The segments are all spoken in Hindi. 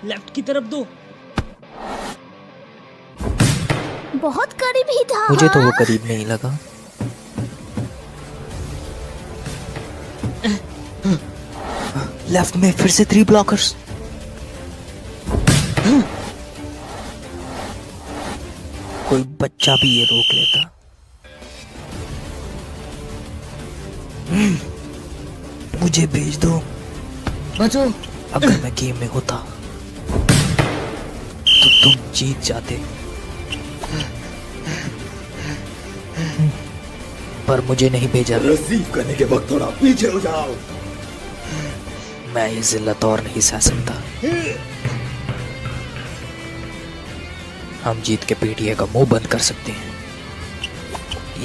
लेफ्ट की तरफ दो। बहुत करीब ही था। मुझे तो वो करीब नहीं लगा। लेफ्ट में फिर से 3 ब्लॉकर्स। कोई बच्चा भी ये रोक लेता। मुझे भेज दो। बचो। अगर मैं गेम में होता तो तुम जीत जाते, पर मुझे नहीं भेजा। रिसीव करने के वक्त थोड़ा पीछे हो जाओ। मैं ये जिल्लत और नहीं सह सकता। हम जीत के पीटीए का मुंह बंद कर सकते हैं।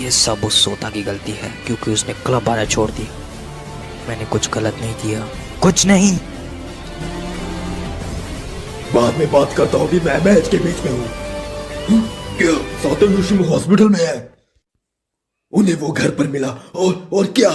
ये सब उस सोता की गलती है क्योंकि उसने क्लब आना छोड़ दिया। मैंने कुछ गलत नहीं किया, कुछ नहीं। बाद में बात करता हूँ कि मैं मैच के बीच में हूँ। क्या सातोशी हॉस्पिटल में है? उन्हें वो घर पर मिला और क्या?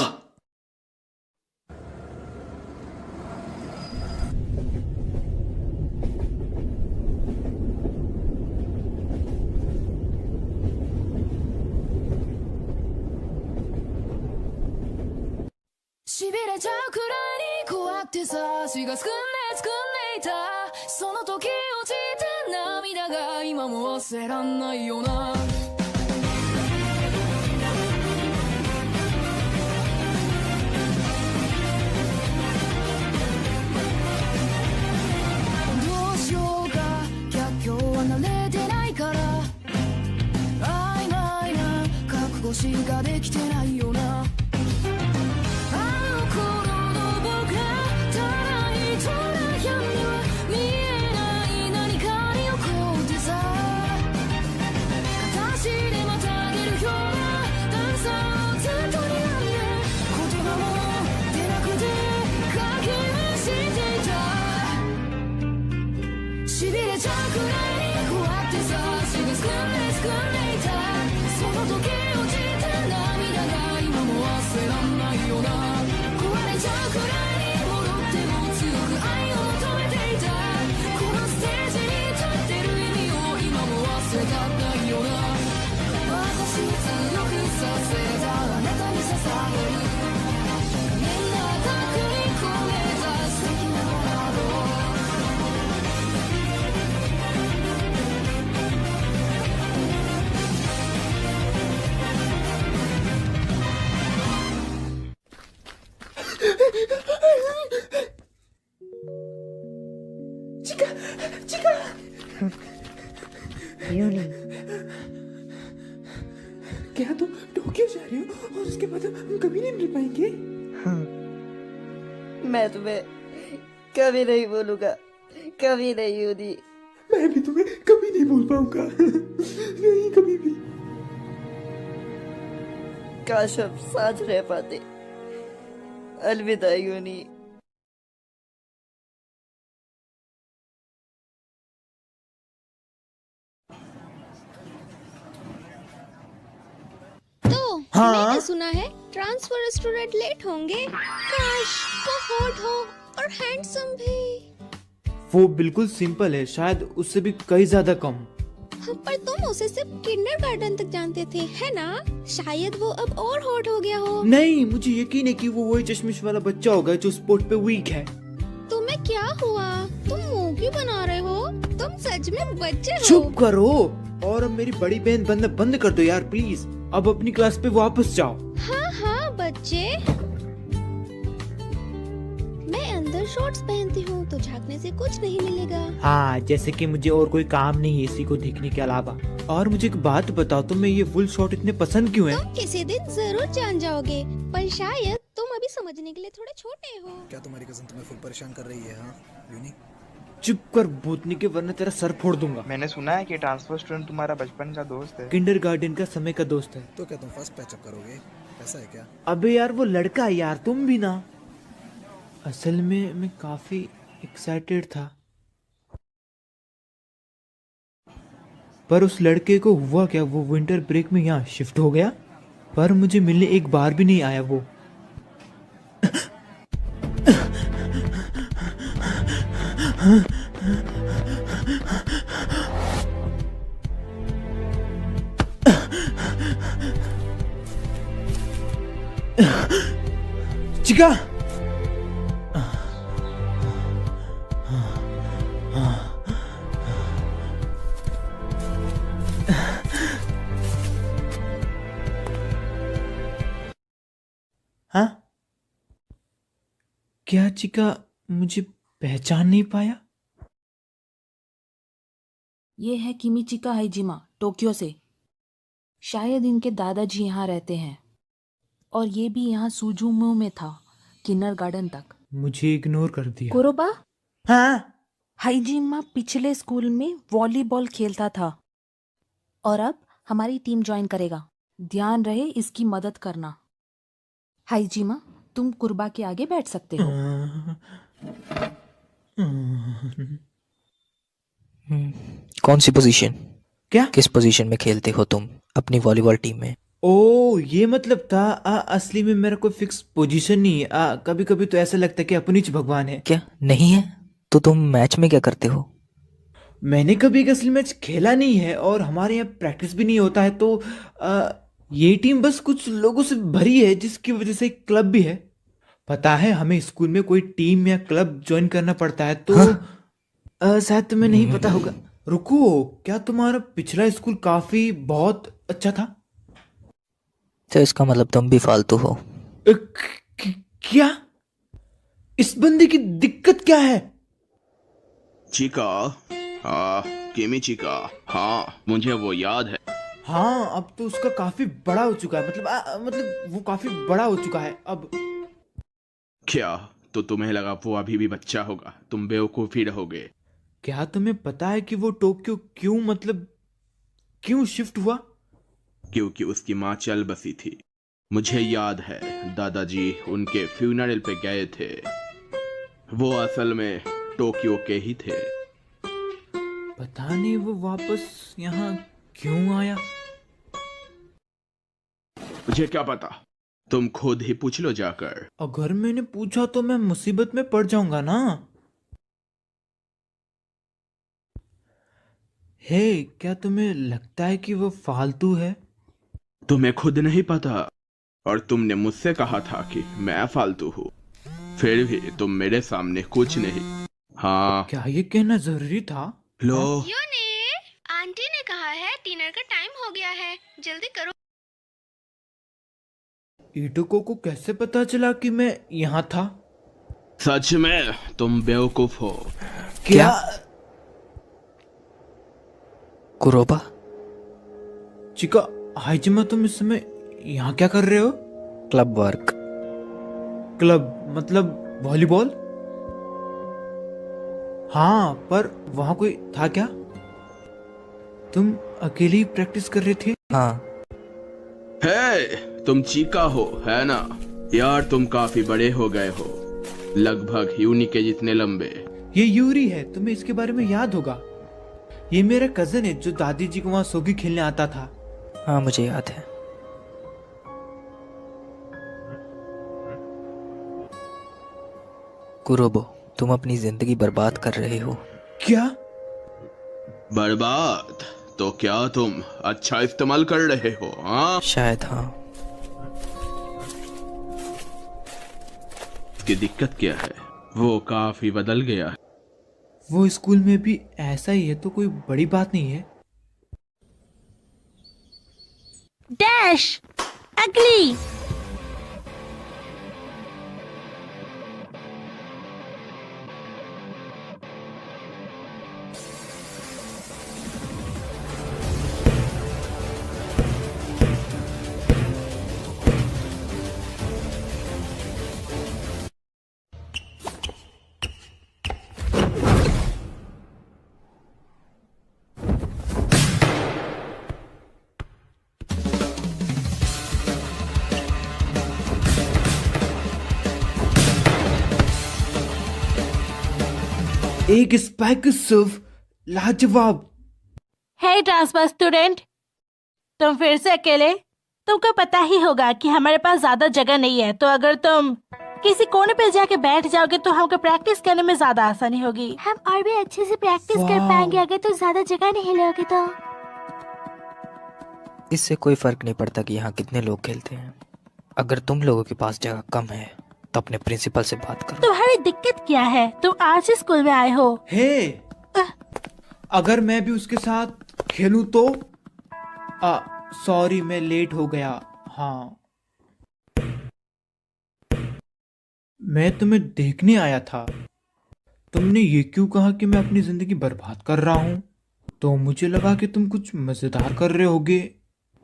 यूनी, क्या तुम टोक्यो जा रही हो और उसके बाद हम कभी नहीं मिल पाएंगे? हाँ, मैं तुम्हें कभी नहीं बोलूंगा, कभी नहीं यूनी। मैं भी तुम्हें कभी नहीं भूल पाऊंगा। नहीं, कभी भी। काश हम साथ रह पाते। अलविदा यूनी। मैंने सुना है ट्रांसफर स्टूडेंट लेट होंगे। काश वो हॉट हो और हैंडसम भी। वो बिल्कुल सिंपल है, शायद उससे भी कई ज्यादा कम। पर तुम उसे सिर्फ किंडरगार्टन तक जानते थे, है ना? शायद वो अब और हॉट हो गया हो। नहीं, मुझे यकीन है कि वो वही चश्मिश वाला बच्चा होगा जो स्पोर्ट पे वीक है। तुम्हें क्या हुआ? तुम मुंह क्यों बना रहे हो? तुम सच में बच्चे हो। चुप करो और अब मेरी बड़ी बहन बनना बंद कर दो यार प्लीज। अब अपनी क्लास पे वापस जाओ। हाँ हाँ बच्चे, मैं अंदर शॉर्ट्स पहनती हूँ तो झांकने से कुछ नहीं मिलेगा। हाँ, जैसे कि मुझे और कोई काम नहीं है इसी को देखने के अलावा। और मुझे एक बात बताओ, तुम्हें ये वुल शॉर्ट इतने पसंद क्यों हैं? तुम किसी दिन जरूर जान जाओगे, पर शायद तुम अभी समझने के लिए थोड़े छोटे हो। क्या तुम्हारी कज़न तुम्हें फुल परेशान कर रही है? हाँ यूनी, चुप कर भूतनी के, वरना तेरा सर फोड़ दूंगा। मैंने सुना है कि ट्रांसफर स्टूडेंट तुम्हारा बचपन का दोस्त है। किंडरगार्टन का समय का दोस्त है। तो क्या तुम फर्स्ट पैचअप करोगे? ऐसा है क्या? अबे यार वो लड़का है यार, तुम भी ना। असल में मैं काफी एक्साइटेड था, पर उस लड़के को हुआ क्या, वो विंटर ब्रेक में यहाँ शिफ्ट हो गया, पर मुझे मिलने एक बार भी नहीं आया वो। चिका। हाँ, क्या चिका मुझे पहचान नहीं पाया? ये है किमिचिका हाइजिमा, टोक्यो से। शायद इनके दादाजी यहाँ रहते हैं और ये भी यहाँ सुजुमो में था, किन्नर गार्डन तक। मुझे इग्नोर कर दिया। कुरोबा, हाँ, हाइजिमा पिछले स्कूल में वॉलीबॉल खेलता था और अब हमारी टीम ज्वाइन करेगा। ध्यान रहे इसकी मदद करना। हाइजिमा, तुम कुर्बा के आगे बैठ सकते हो। कौन सी पोजीशन? क्या? किस पोजीशन में खेलते हो तुम अपनी वॉलीबॉल टीम में? ओ, ये मतलब था। असली में मेरा कोई फिक्स पोजीशन नहीं है। कभी कभी तो ऐसा लगता है कि अपनी च भगवान है। क्या नहीं है? तो तुम मैच में क्या करते हो? मैंने कभी एक असली मैच खेला नहीं है और हमारे यहाँ प्रैक्टिस भी नहीं होता है, तो ये टीम बस कुछ लोगों से भरी है, जिसकी वजह से एक क्लब भी है। पता है, हमें स्कूल में कोई टीम या क्लब ज्वाइन करना पड़ता है, तो हाँ? शायद तुम्हें नहीं पता होगा। रुको, क्या तुम्हारा पिछला स्कूल काफी बहुत अच्छा था? तो इसका मतलब तुम भी फालतू हो। क्या? इस बंदे की दिक्कत क्या है? चिका, किमिचिका, हाँ मुझे वो याद है। हाँ, अब तो उसका काफी बड़ा हो चुका है। मतलब वो काफी बड़ा हो चुका है अब। क्या? तो तुम्हें लगा वो अभी भी बच्चा होगा? तुम बेवकूफ ही रहोगे। क्या तुम्हें पता है कि वो टोक्यो क्यों शिफ्ट हुआ? क्योंकि उसकी माँ चल बसी थी। मुझे याद है, दादाजी उनके फ्यूनरल पे गए थे। वो असल में टोक्यो के ही थे। पता नहीं वो वापस यहाँ क्यों आया। मुझे क्या पता, तुम खुद ही पूछ लो जाकर। अगर मैंने पूछा तो मैं मुसीबत में पड़ जाऊंगा ना। हे, क्या तुम्हें लगता है कि वो फालतू है? तुम्हें खुद नहीं पता, और तुमने मुझसे कहा था कि मैं फालतू हूँ। फिर भी तुम मेरे सामने कुछ नहीं। हाँ, क्या ये कहना जरूरी था? लो। आंटी ने कहा है डिनर का टाइम हो गया है, जल्दी करो। इटोको को कैसे पता चला कि मैं यहाँ था? सच में तुम बेवकूफ हो। क्या? कुरोबा, चिका, हाइजिमा, तुम इस समय यहाँ क्या कर रहे हो? Club work. क्लब मतलब वॉलीबॉल? हाँ, पर वहां कोई था क्या? तुम अकेले ही प्रैक्टिस कर रहे थे? हाँ। हे, तुम चीका हो, है ना? यार तुम काफी बड़े हो गए हो, लगभग यूनी के जितने लंबे। ये यूरी है, तुम्हें इसके बारे में याद होगा। ये मेरा कजन है जो दादी जी को वहां सोगी खेलने आता था। हाँ, मुझे याद है। कुरोबो, तुम अपनी जिंदगी बर्बाद कर रहे हो। क्या? बर्बाद? तो क्या तुम अच्छा इस्तेमाल कर रहे हो? हाँ, शायद। हाँ। इसकी दिक्कत क्या है? वो काफी बदल गया है। वो स्कूल में भी ऐसा ही है तो कोई बड़ी बात नहीं है। डैश अगली। एक स्पाइक सर्व, लाजवाब। हे ट्रांसफर स्टूडेंट, तुम फिर से अकेले? तुमको पता ही होगा कि हमारे पास ज्यादा जगह नहीं है, तो अगर तुम किसी कोने पे जाके बैठ जाओगे तो हमको प्रैक्टिस करने में ज्यादा आसानी होगी। हम और भी अच्छे से प्रैक्टिस कर पाएंगे अगर तो ज्यादा जगह नहीं लोगे तो। इससे कोई फर्क नहीं पड़ता कि यहाँ कितने लोग खेलते हैं। अगर तुम लोगों के पास जगह कम है तो अपने प्रिंसिपल से बात करो। तुम्हारी दिक्कत क्या है? तुम आज ही स्कूल में आए हो। हे, अगर मैं भी उसके साथ खेलूं तो सॉरी मैं लेट हो गया। हाँ, मैं तुम्हें देखने आया था। तुमने ये क्यों कहा कि मैं अपनी जिंदगी बर्बाद कर रहा हूँ? तो मुझे लगा कि तुम कुछ मजेदार कर रहे होगे।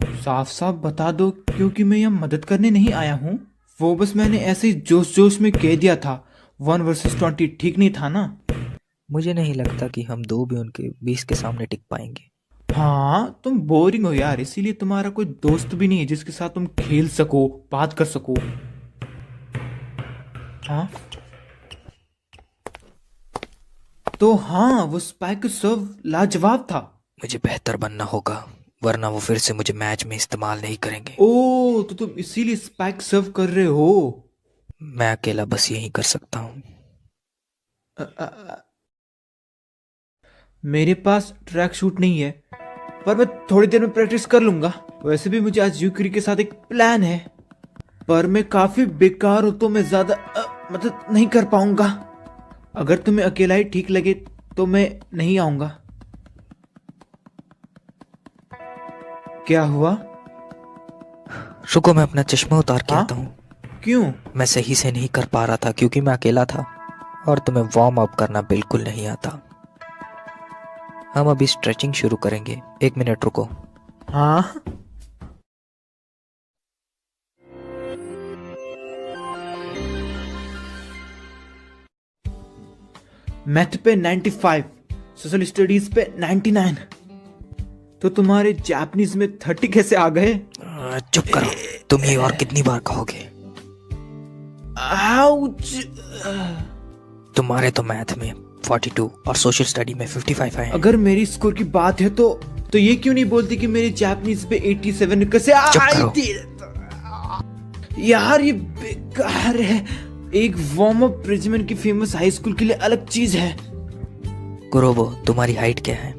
साफ साफ बता दो, क्योंकि मैं यहाँ मदद करने नहीं आया हूँ। वो बस मैंने ऐसे ही जोश जोश में कह दिया था। 1 वर्सेस 20 ठीक नहीं था ना? मुझे नहीं लगता कि हम दो भी उनके 20 के सामने टिक पाएंगे। हाँ, तुम बोरिंग हो यार, इसीलिए तुम्हारा कोई दोस्त भी नहीं है जिसके साथ तुम खेल सको, बात कर सको। हाँ तो हाँ, वो स्पाइक सर्व लाजवाब था। मुझे बेहतर बनना होगा, वरना वो फिर से मुझे मैच में इस्तेमाल नहीं करेंगे। ओ, तो तुम इसीलिए स्पाइक सर्व कर रहे हो? मैं अकेला बस यही कर सकता हूँ। मेरे पास ट्रैक शूट नहीं है, पर मैं थोड़ी देर में प्रैक्टिस कर लूंगा। वैसे भी मुझे आज यूक्री के साथ एक प्लान है, पर मैं काफी बेकार हूं तो मैं ज्यादा मदद नहीं कर पाऊंगा। अगर तुम्हें अकेला ही ठीक लगे तो मैं नहीं आऊंगा। क्या हुआ? रुको, मैं अपना चश्मा उतार के आता हूँ। क्यों? मैं सही से नहीं कर पा रहा था क्योंकि मैं अकेला था और तुम्हें वार्म अप करना बिल्कुल नहीं आता। हम अभी स्ट्रेचिंग शुरू करेंगे। 1 मिनट रुको। हाँ, मैथ पे 95, सोशल स्टडीज पे 99। तो तुम्हारे जापानीज में 30 कैसे आ गए? चुप करो, तुम ये और कितनी बार कहोगे? आउच! तुम्हारे तो मैथ में 42 और सोशल स्टडी में 55 आए। अगर मेरी स्कोर की बात है तो ये क्यों नहीं बोलती कि मेरी जापानीज पे 87 कैसे आई थी? यार ये बेकार है। एक वार्म अप रेजिमेंट की फेमस हाई स्कूल के लिए अलग चीज है। कुरोबो, तुम्हारी हाइट क्या है?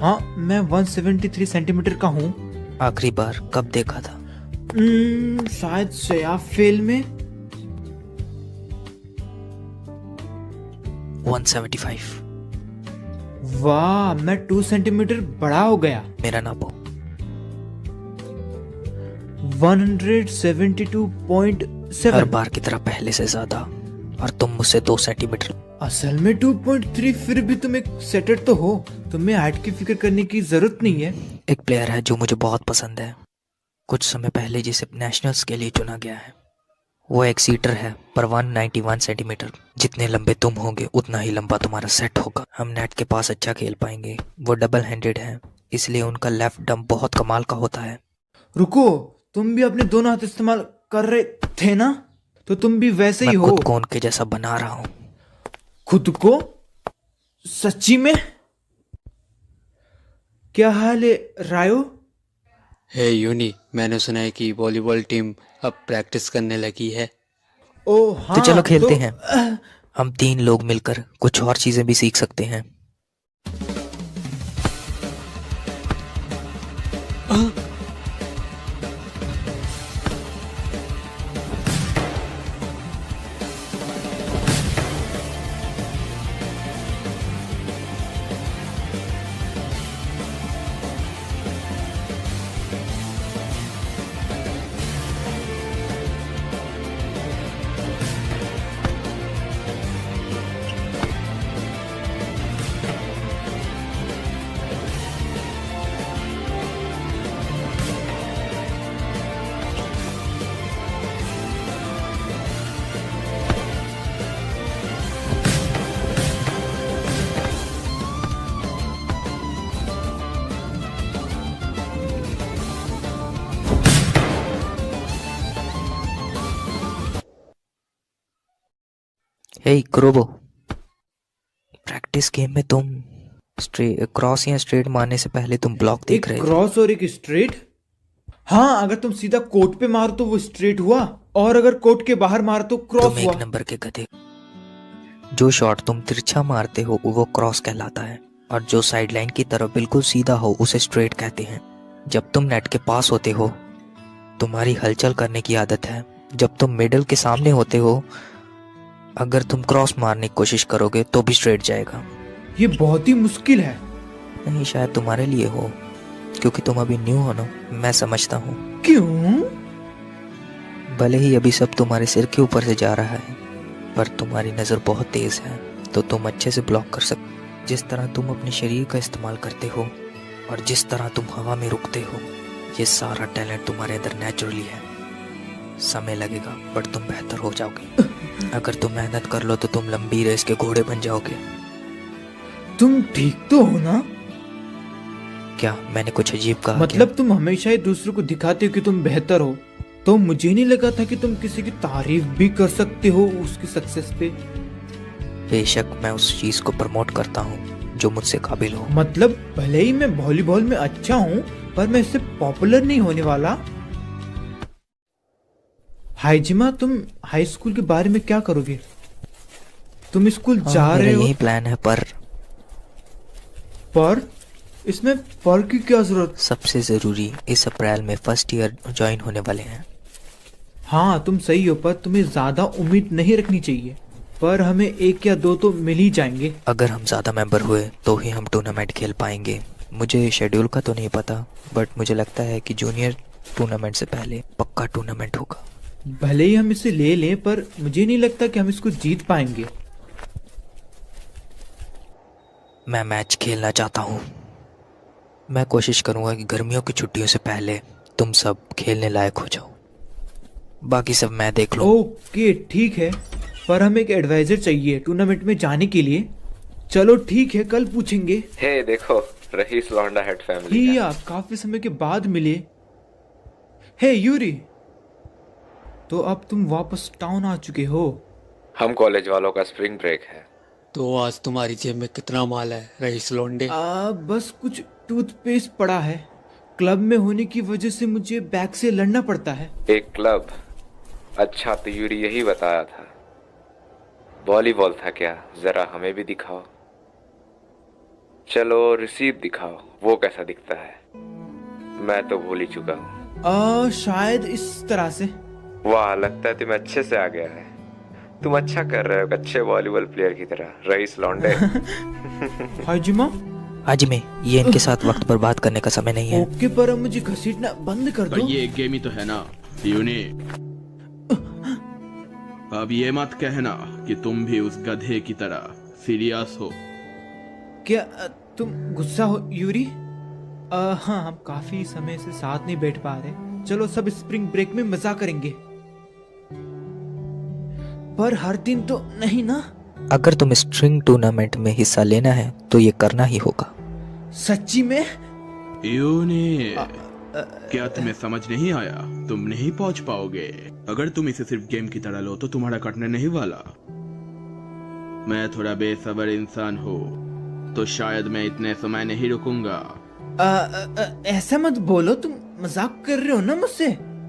हाँ, मैं 173 सेंटीमीटर का हूँ। आखिरी बार कब देखा था? शायद सयाफ फेल में। 175। वाह, मैं 2 सेंटीमीटर बड़ा हो गया। मेरा नापो। 172.7। हर बार की तरह पहले से ज्यादा, और तुम मुझसे 2 सेंटीमीटर। असल में 2.3। फिर भी तुम एक सेटर तो हो, तुम्हें हाइट की फिक्र करने की जरूरत नहीं है। एक प्लेयर है जो मुझे बहुत पसंद है, कुछ समय पहले जिसे नेशनल्स के लिए चुना गया है। वो एक सीटर है, पर 191 सेंटीमीटर। जितने लंबे तुम होगे उतना ही लंबा तुम्हारा सेट होगा। हम नेट के पास अच्छा खेल पाएंगे। वो डबल हैंडेड है, इसलिए उनका लेफ्ट डंप बहुत कमाल का होता है। रुको, तुम भी अपने दोनों हाथ इस्तेमाल कर रहे थे ना? तो तुम भी वैसे ही हो। खुद को उनके जैसा बना रहा हूँ। खुद को? सच्ची में? क्या हाल है रायो? हे यूनी, मैंने सुना है कि वॉलीबॉल टीम अब प्रैक्टिस करने लगी है। ओ हाँ, तो चलो खेलते हैं। हम 3 लोग मिलकर कुछ और चीजें भी सीख सकते हैं। हे क्रोबो, प्रैक्टिस गेम में तुम क्रॉस या स्ट्रेट मारने से पहले तुम ब्लॉक देख रहे थे। क्रॉस और एक स्ट्रेट? हाँ, अगर तुम सीधा कोर्ट पे मारो तो वो स्ट्रेट हुआ। और अगर कोर्ट के बाहर मार तो क्रॉस तुम हुआ। एक नंबर के गधे। जो शॉट तुम तिरछा मारते हो वो क्रॉस कहलाता है, और जो साइड लाइन की तरफ बिल्कुल सीधा हो उसे स्ट्रेट कहते हैं। जब तुम नेट के पास होते हो तुम्हारी हलचल करने की आदत है। जब तुम मिडल के सामने होते हो अगर तुम क्रॉस मारने की कोशिश करोगे तो भी स्ट्रेट जाएगा। ये बहुत ही मुश्किल है। नहीं, शायद तुम्हारे लिए हो, क्योंकि तुम अभी न्यू हो ना, मैं समझता हूँ। क्यों? भले ही अभी सब तुम्हारे सिर के ऊपर से जा रहा है, पर तुम्हारी नज़र बहुत तेज है, तो तुम अच्छे से ब्लॉक कर सकते। जिस तरह तुम अपने शरीर का इस्तेमाल करते हो और जिस तरह तुम हवा में रुकते हो, ये सारा टैलेंट तुम्हारे अंदर नेचुरली है। समय लगेगा बट तुम बेहतर हो जाओगे। अगर तुम मेहनत कर लो तो तुम लंबी रेस के घोड़े बन जाओगे। तुम ठीक तो हो ना? क्या मैंने कुछ अजीब कहा? मतलब तुम हमेशा ही दूसरों को दिखाते हो कि तुम बेहतर हो, तो मुझे नहीं लगा था कि तुम किसी की तारीफ भी कर सकते हो उसकी सक्सेस पे। बेशक मैं उस चीज को प्रमोट करता हूँ जो मुझसे काबिल हो। मतलब भले ही मैं वॉलीबॉल में अच्छा हूँ पर मैं इससे पॉपुलर नहीं होने वाला। हाइजिमा, तुम हाई स्कूल के बारे में क्या करोगे? तुम स्कूल जा रहे हो? यही प्लान है, पर इसमें पर की क्या जरूरत? सबसे जरूरी, इस अप्रैल में फर्स्ट ईयर ज्वाइन होने वाले हैं। हाँ तुम सही हो, पर तुम्हें ज्यादा उम्मीद नहीं रखनी चाहिए। पर हमें 1 या 2 तो मिल ही जाएंगे। अगर हम ज्यादा मेंबर हुए तो ही हम टूर्नामेंट खेल पाएंगे। मुझे शेड्यूल का तो नहीं पता, बट मुझे लगता है कि जूनियर टूर्नामेंट से पहले पक्का टूर्नामेंट होगा। भले ही हम इसे ले लें, पर मुझे नहीं लगता कि हम इसको जीत पाएंगे। मैं मैच खेलना चाहता हूँ। मैं कोशिश करूंगा कि गर्मियों की छुट्टियों से पहले तुम सब खेलने लायक हो जाओ। बाकी सब मैं देख लूं। ओके ठीक है, पर हमें एक एडवाइजर चाहिए टूर्नामेंट में जाने के लिए। चलो ठीक है, कल पूछेंगे। हे देखो, रहीस लौंडा हेड फैमिली है। या काफी समय के बाद मिले। हे यूरी, तो अब तुम वापस टाउन आ चुके हो। हम कॉलेज वालों का स्प्रिंग ब्रेक है। तो आज तुम्हारी जेब में कितना माल है रईस लोंडे? बस कुछ टूथपेस्ट पड़ा है। क्लब में होने की वजह से मुझे बैग से लड़ना पड़ता है। एक क्लब? अच्छा, तो यूरी यही बताया था। वॉलीबॉल था क्या? जरा हमें भी दिखाओ। चलो रिसीव दिखाओ, वो कैसा दिखता है? मैं तो भूल ही चुका हूँ। शायद इस तरह से। वाह, लगता है तुम्हें अच्छे से आ गया है। तुम अच्छा कर रहे हो, अच्छे वॉलीबॉल प्लेयर की तरह, रईस लौंडे। हाजिमा, हाजिमे, ये इनके साथ वक्त बर्बाद करने का समय नहीं है। ओके, पर मुझे घसीटना बंद कर दो। ये एक गेम ही तो है ना यूनी। अब ये मत कहना कि तुम भी उस गधे की तरह सीरियस हो। क्या तुम गुस्सा हो यूरी? हाँ, हम काफी समय से साथ नहीं बैठ पा रहे। चलो सब स्प्रिंग ब्रेक में मजा करेंगे, पर हर दिन तो नहीं ना। अगर तुम स्ट्रिंग टूर्नामेंट में हिस्सा लेना है तो ये करना ही होगा। सच्ची में? यूनी, क्या तुम्हें समझ नहीं आया? तुम नहीं पहुंच पाओगे। अगर तुम इसे सिर्फ गेम की तरह लो तो तुम्हारा कटने नहीं वाला। मैं थोड़ा बेसब्र इंसान हूँ, तो शायद मैं इतने समय नहीं रुकूंगा। ऐसा मत बोलो, तुम मजाक कर रहे हो ना मुझसे?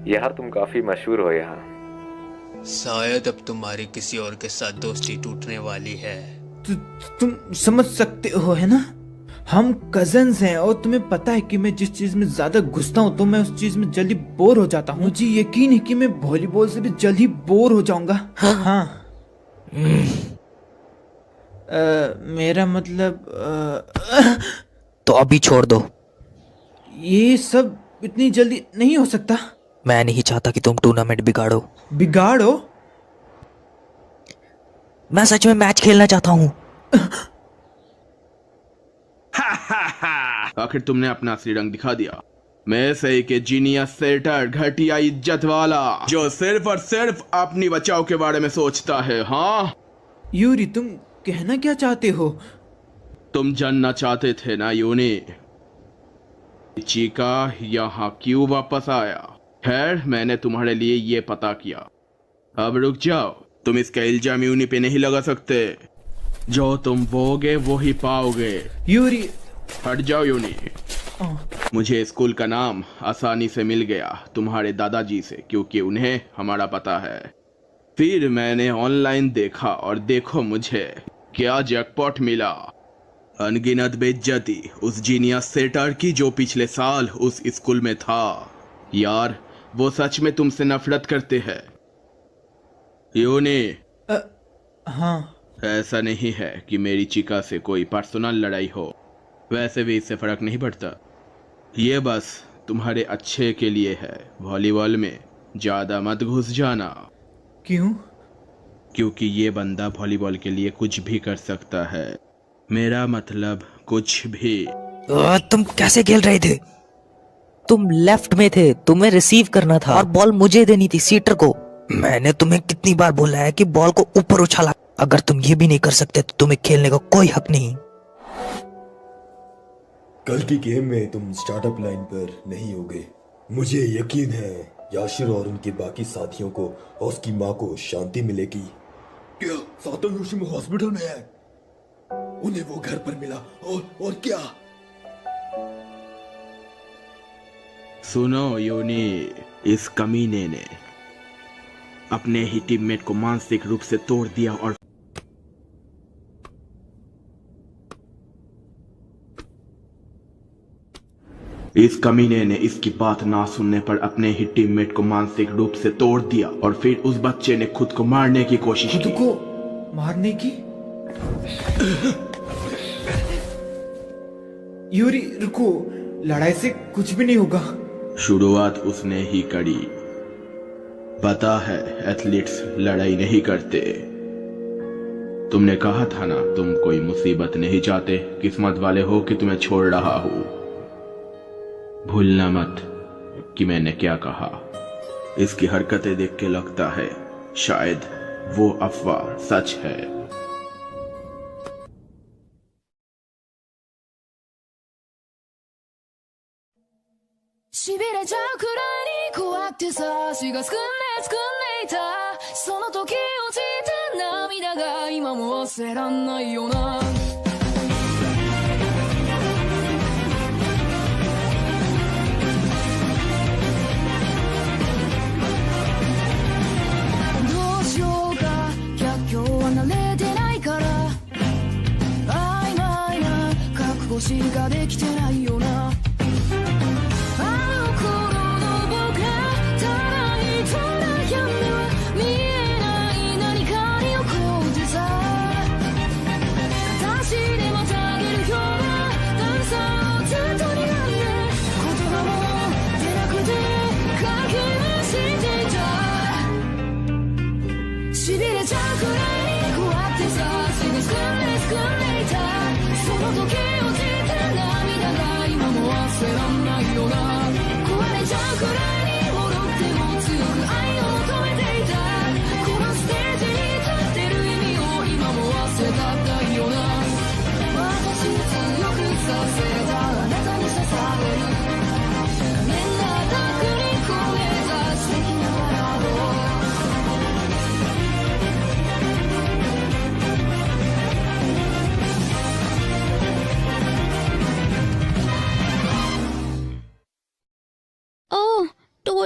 यार तुम काफी मशहूर हो यहाँ। शायद अब तुम्हारी किसी और के साथ दोस्ती टूटने वाली है। तुम समझ सकते हो है ना, हम कजन्स हैं, और तुम्हें पता है कि मैं जिस चीज में ज्यादा घुसता हूँ तो मैं उस चीज में जल्दी बोर हो जाता हूँ। मुझे यकीन है कि मैं वॉलीबॉल से भी जल्दी बोर हो जाऊंगा। हाँ। मेरा मतलब तो अभी छोड़ दो। ये सब इतनी जल्दी नहीं हो सकता। मैं नहीं चाहता कि तुम टूर्नामेंट बिगाड़ो। बिगाड़ो? मैं सच में मैच खेलना चाहता हूँ। आखिर तुमने अपना असली रंग दिखा दिया। मैं सही के जीनियस सेटर, घटिया इज्जत वाला, जो सिर्फ और सिर्फ अपनी बचाव के बारे में सोचता है। हाँ यूरी, तुम कहना क्या चाहते हो? तुम जानना चाहते थे ना यूनी, चीका यहाँ क्यों वापस आया? खैर, मैंने तुम्हारे लिए ये पता किया। अब रुक जाओ, तुम इसका इल्जाम यूनी पे नहीं लगा सकते। जो तुम बोगे वो ही पाओगे। यूरी, हट जाओ यूनी। मुझे स्कूल का नाम आसानी से मिल गया तुम्हारे दादाजी से, क्योंकि उन्हें हमारा पता है। फिर मैंने ऑनलाइन देखा और देखो मुझे क्या जैकपॉट मिला। अनगिनत बेइज्जती उस जीनियस सेटर की जो पिछले साल उस स्कूल में था। यार वो सच में तुमसे नफरत करते हैं। यूनी, हाँ। ऐसा नहीं है कि मेरी चिका से कोई पर्सनल लड़ाई हो, वैसे भी इससे फर्क नहीं पड़ता। ये बस तुम्हारे अच्छे के लिए है। वॉलीबॉल में ज्यादा मत घुस जाना। क्यों? क्योंकि ये बंदा वॉलीबॉल के लिए कुछ भी कर सकता है। मेरा मतलब कुछ भी। तुम कैसे खेल रहे थे? तुम लेफ्ट में थे, तुम्हें रिसीव करना था और बॉल मुझे देनी थी, सीटर को। मैंने तुम्हें कितनी बार बोला है कि बॉल को ऊपर उछाला। अगर तुम ये भी नहीं कर सकते तो तुम्हें खेलने का कोई हक नहीं। कल की गेम में तुम स्टार्टअप लाइन पर नहीं होगे। मुझे यकीन है याशिर और उनके बाकी साथियों को और उसकी माँ को शांति मिलेगी। क्या सातो योशिमो हॉस्पिटल में है? उन्हें वो घर पर मिला और क्या? सुनो यूनी, इस कमीने ने अपने ही टीममेट को मानसिक रूप से तोड़ दिया और इस कमीने ने इसकी बात ना सुनने पर अपने ही टीममेट को मानसिक रूप से तोड़ दिया और फिर उस बच्चे ने खुद को मारने की कोशिश की। खुद को मारने की? यूरी रुको, लड़ाई से कुछ भी नहीं होगा। शुरुआत उसने ही करी। पता है एथलीट्स लड़ाई नहीं करते। तुमने कहा था ना तुम कोई मुसीबत नहीं चाहते, किस्मत वाले हो कि तुम्हें छोड़ रहा हूं। भूलना मत कि मैंने क्या कहा। इसकी हरकतें देख के लगता है शायद वो अफवाह सच है।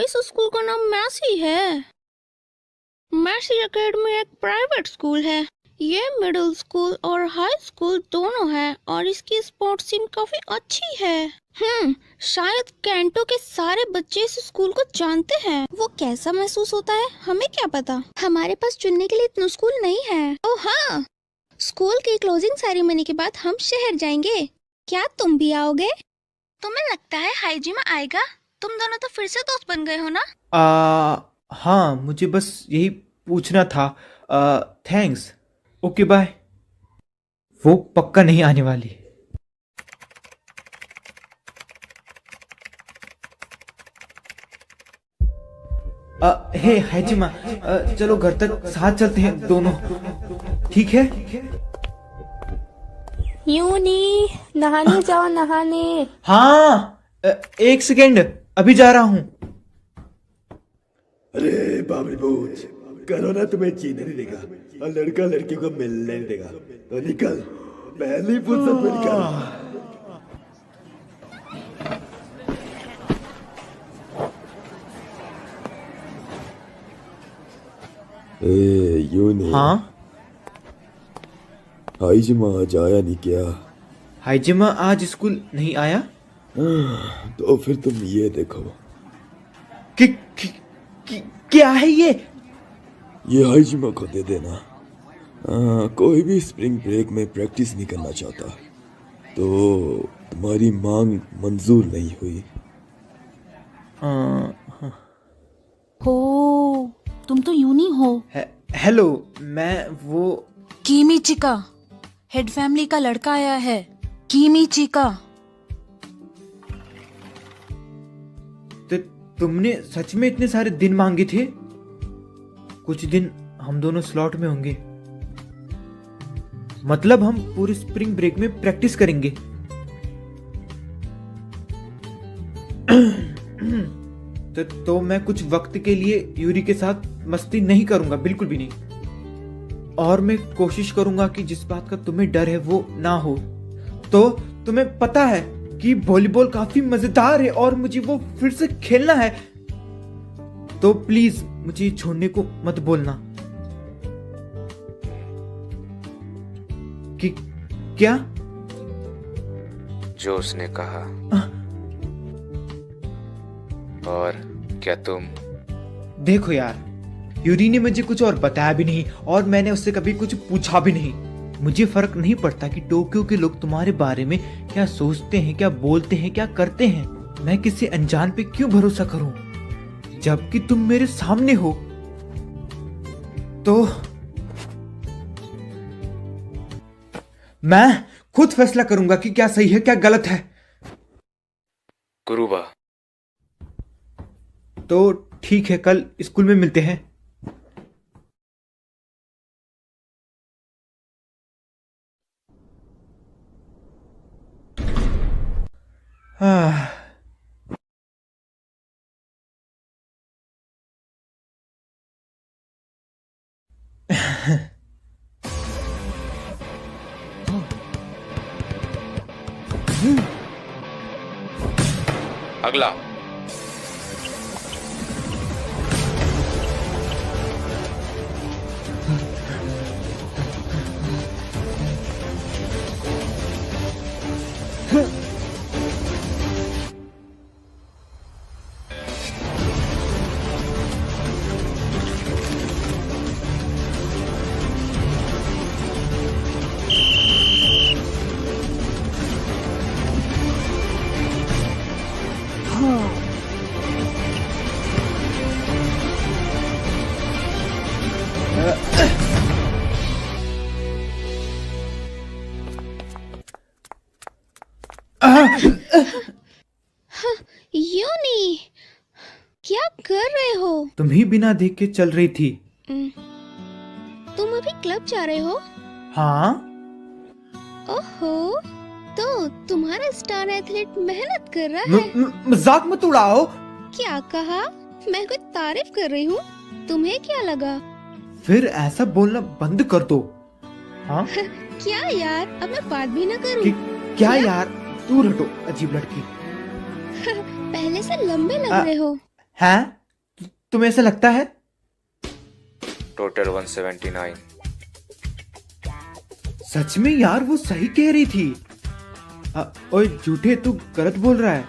इस स्कूल का नाम मैसी है। मैसी एकेडमी एक प्राइवेट स्कूल है। ये मिडिल स्कूल और हाई स्कूल दोनों है और इसकी स्पोर्ट्स टीम काफी अच्छी है। शायद कैंटो के सारे बच्चे इस स्कूल को जानते हैं। वो कैसा महसूस होता है हमें क्या पता। हमारे पास चुनने के लिए इतना स्कूल नहीं है। ओह हाँ, स्कूल की क्लोजिंग सेरेमनी के बाद हम शहर जाएंगे। क्या तुम भी आओगे? तुम्हें लगता है हाइजिमा आएगा? तुम दोनों तो फिर से दोस्त बन गए हो ना? हाँ, मुझे बस यही पूछना था। थैंक्स। Okay bye. वो पक्का नहीं आने वाली। हे हाइजिमा, चलो घर तक साथ चलते हैं दोनों, ठीक है? यूनी, नहाने जाओ नहाने। हाँ, एक सेकेंड, अभी जा रहा हूँ। अरे बाबरी बोझ, करो ना, तुम्हें जीने नहीं देगा और लड़का लड़कियों को मिलने नहीं देगा। तो निकल, पहली फुर्सत में निकल। ए यूनी, हाँ हाइजिमा आज आया नहीं क्या? हाइजिमा आज स्कूल नहीं आया? तो फिर तुम ये देखो। क्या है ये? ये हाइजिमा को दे देना। कोई भी स्प्रिंग ब्रेक में प्रैक्टिस नहीं करना चाहता, तो तुम्हारी मांग मंजूर नहीं हुई। हो, तुम तो यूनी हो। हेलो, मैं वो कीमिचिका, हेड फैमिली का लड़का आया है। कीमिचिका। तो तुमने सच में इतने सारे दिन मांगे थे? कुछ दिन हम दोनों स्लॉट में होंगे, मतलब हम पूरे स्प्रिंग ब्रेक में प्रैक्टिस करेंगे। तो मैं कुछ वक्त के लिए यूरी के साथ मस्ती नहीं करूंगा, बिल्कुल भी नहीं। और मैं कोशिश करूंगा कि जिस बात का तुम्हें डर है वो ना हो। तो तुम्हें पता है कि वॉलीबॉल काफी मजेदार है और मुझे वो फिर से खेलना है, तो प्लीज मुझे छोड़ने को मत बोलना। कि क्या? जो उसने कहा। और क्या तुम? देखो यार, यूरी ने मुझे कुछ और बताया भी नहीं और मैंने उससे कभी कुछ पूछा भी नहीं। मुझे फर्क नहीं पड़ता कि टोक्यो के लोग तुम्हारे बारे में क्या सोचते हैं, क्या बोलते हैं, क्या करते हैं। मैं किसी अनजान पे क्यों भरोसा करूं, जबकि तुम मेरे सामने हो। तो मैं खुद फैसला करूंगा कि क्या सही है क्या गलत है। कुरुबा। तो ठीक है, कल स्कूल में मिलते हैं। हाँ। अगला। यूनी, क्या कर रहे हो? तुम ही बिना देख के चल रही थी। तुम अभी क्लब जा रहे हो? हाँ। ओहो, तो तुम्हारा स्टार एथलीट मेहनत कर रहा है। मजाक मत उड़ाओ। क्या कहा? मैं कोई तारीफ कर रही हूँ, तुम्हें क्या लगा? फिर ऐसा बोलना बंद कर दो। हाँ? क्या यार, अब मैं बात भी ना करूँ? क्या यार, दूर हटो अजीब लड़की। पहले से लंबे लग रहे हो। हैं? तुम्हें ऐसा लगता है? टोटल 179। सच में यार, वो सही कह रही थी। ओए झूठे, तू गलत बोल रहा है।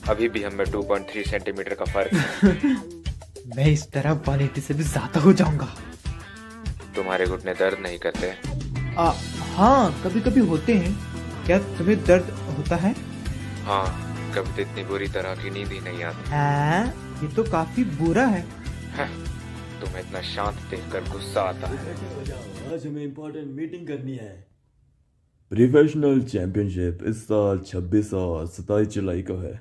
अभी भी हमें 2.3 सेंटीमीटर का फर्क है। मैं इस तरह 180 से भी ज्यादा हो जाऊंगा। तुम्हारे घुटने दर्द नहीं करते? हाँ, कभी कभी होते हैं। क्या तुम्हें दर्द होता है? हाँ, कभी तो इतनी बुरी तरह की नींद ही नहीं आती। ये तो काफी बुरा है। तुम्हें इतना शांत देखकर गुस्सा आता है। आज हमें इम्पोर्टेंट मीटिंग करनी है। प्रोफेशनल चैंपियनशिप इस साल 26 और 27 जुलाई को है।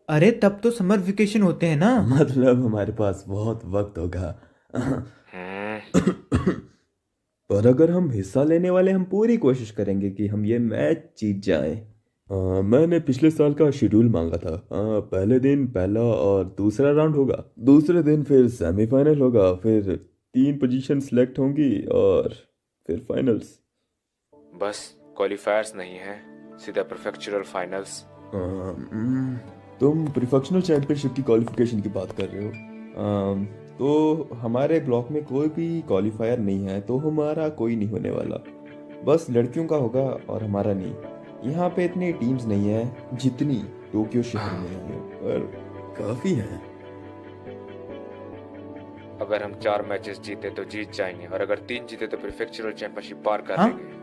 अरे तब तो समर वेकेशन होते हैं ना। मतलब हमारे पास बहुत वक्त होगा। पर अगर हम हिस्सा लेने वाले, हम पूरी कोशिश करेंगे कि हम ये मैच जीत जाएं। मैंने पिछले साल का शेड्यूल मांगा था। पहले दिन पहला और दूसरा राउंड होगा, दूसरे दिन फिर सेमीफाइनल होगा, फिर 3 पोजीशन सिलेक्ट होंगी और फिर फाइनल्स। बस क्वालिफायर्स नहीं है, सीधा प्रोफेक्चुरल फाइनल्स। तुम प्रोफेशनल चैंपियनशिप की क्वालिफिकेशन की बात कर रहे हो? तो हमारे ब्लॉक में कोई भी क्वालिफायर नहीं है, तो हमारा कोई नहीं होने वाला। बस लड़कियों का होगा और हमारा नहीं। यहाँ पे इतनी टीम्स नहीं है जितनी टोक्यो शहर में है, पर काफी है। अगर हम 4 मैचेस जीते तो जीत जाएंगे, और अगर 3 जीते तो प्रीफेक्चरल चैंपियनशिप पार कर लेंगे।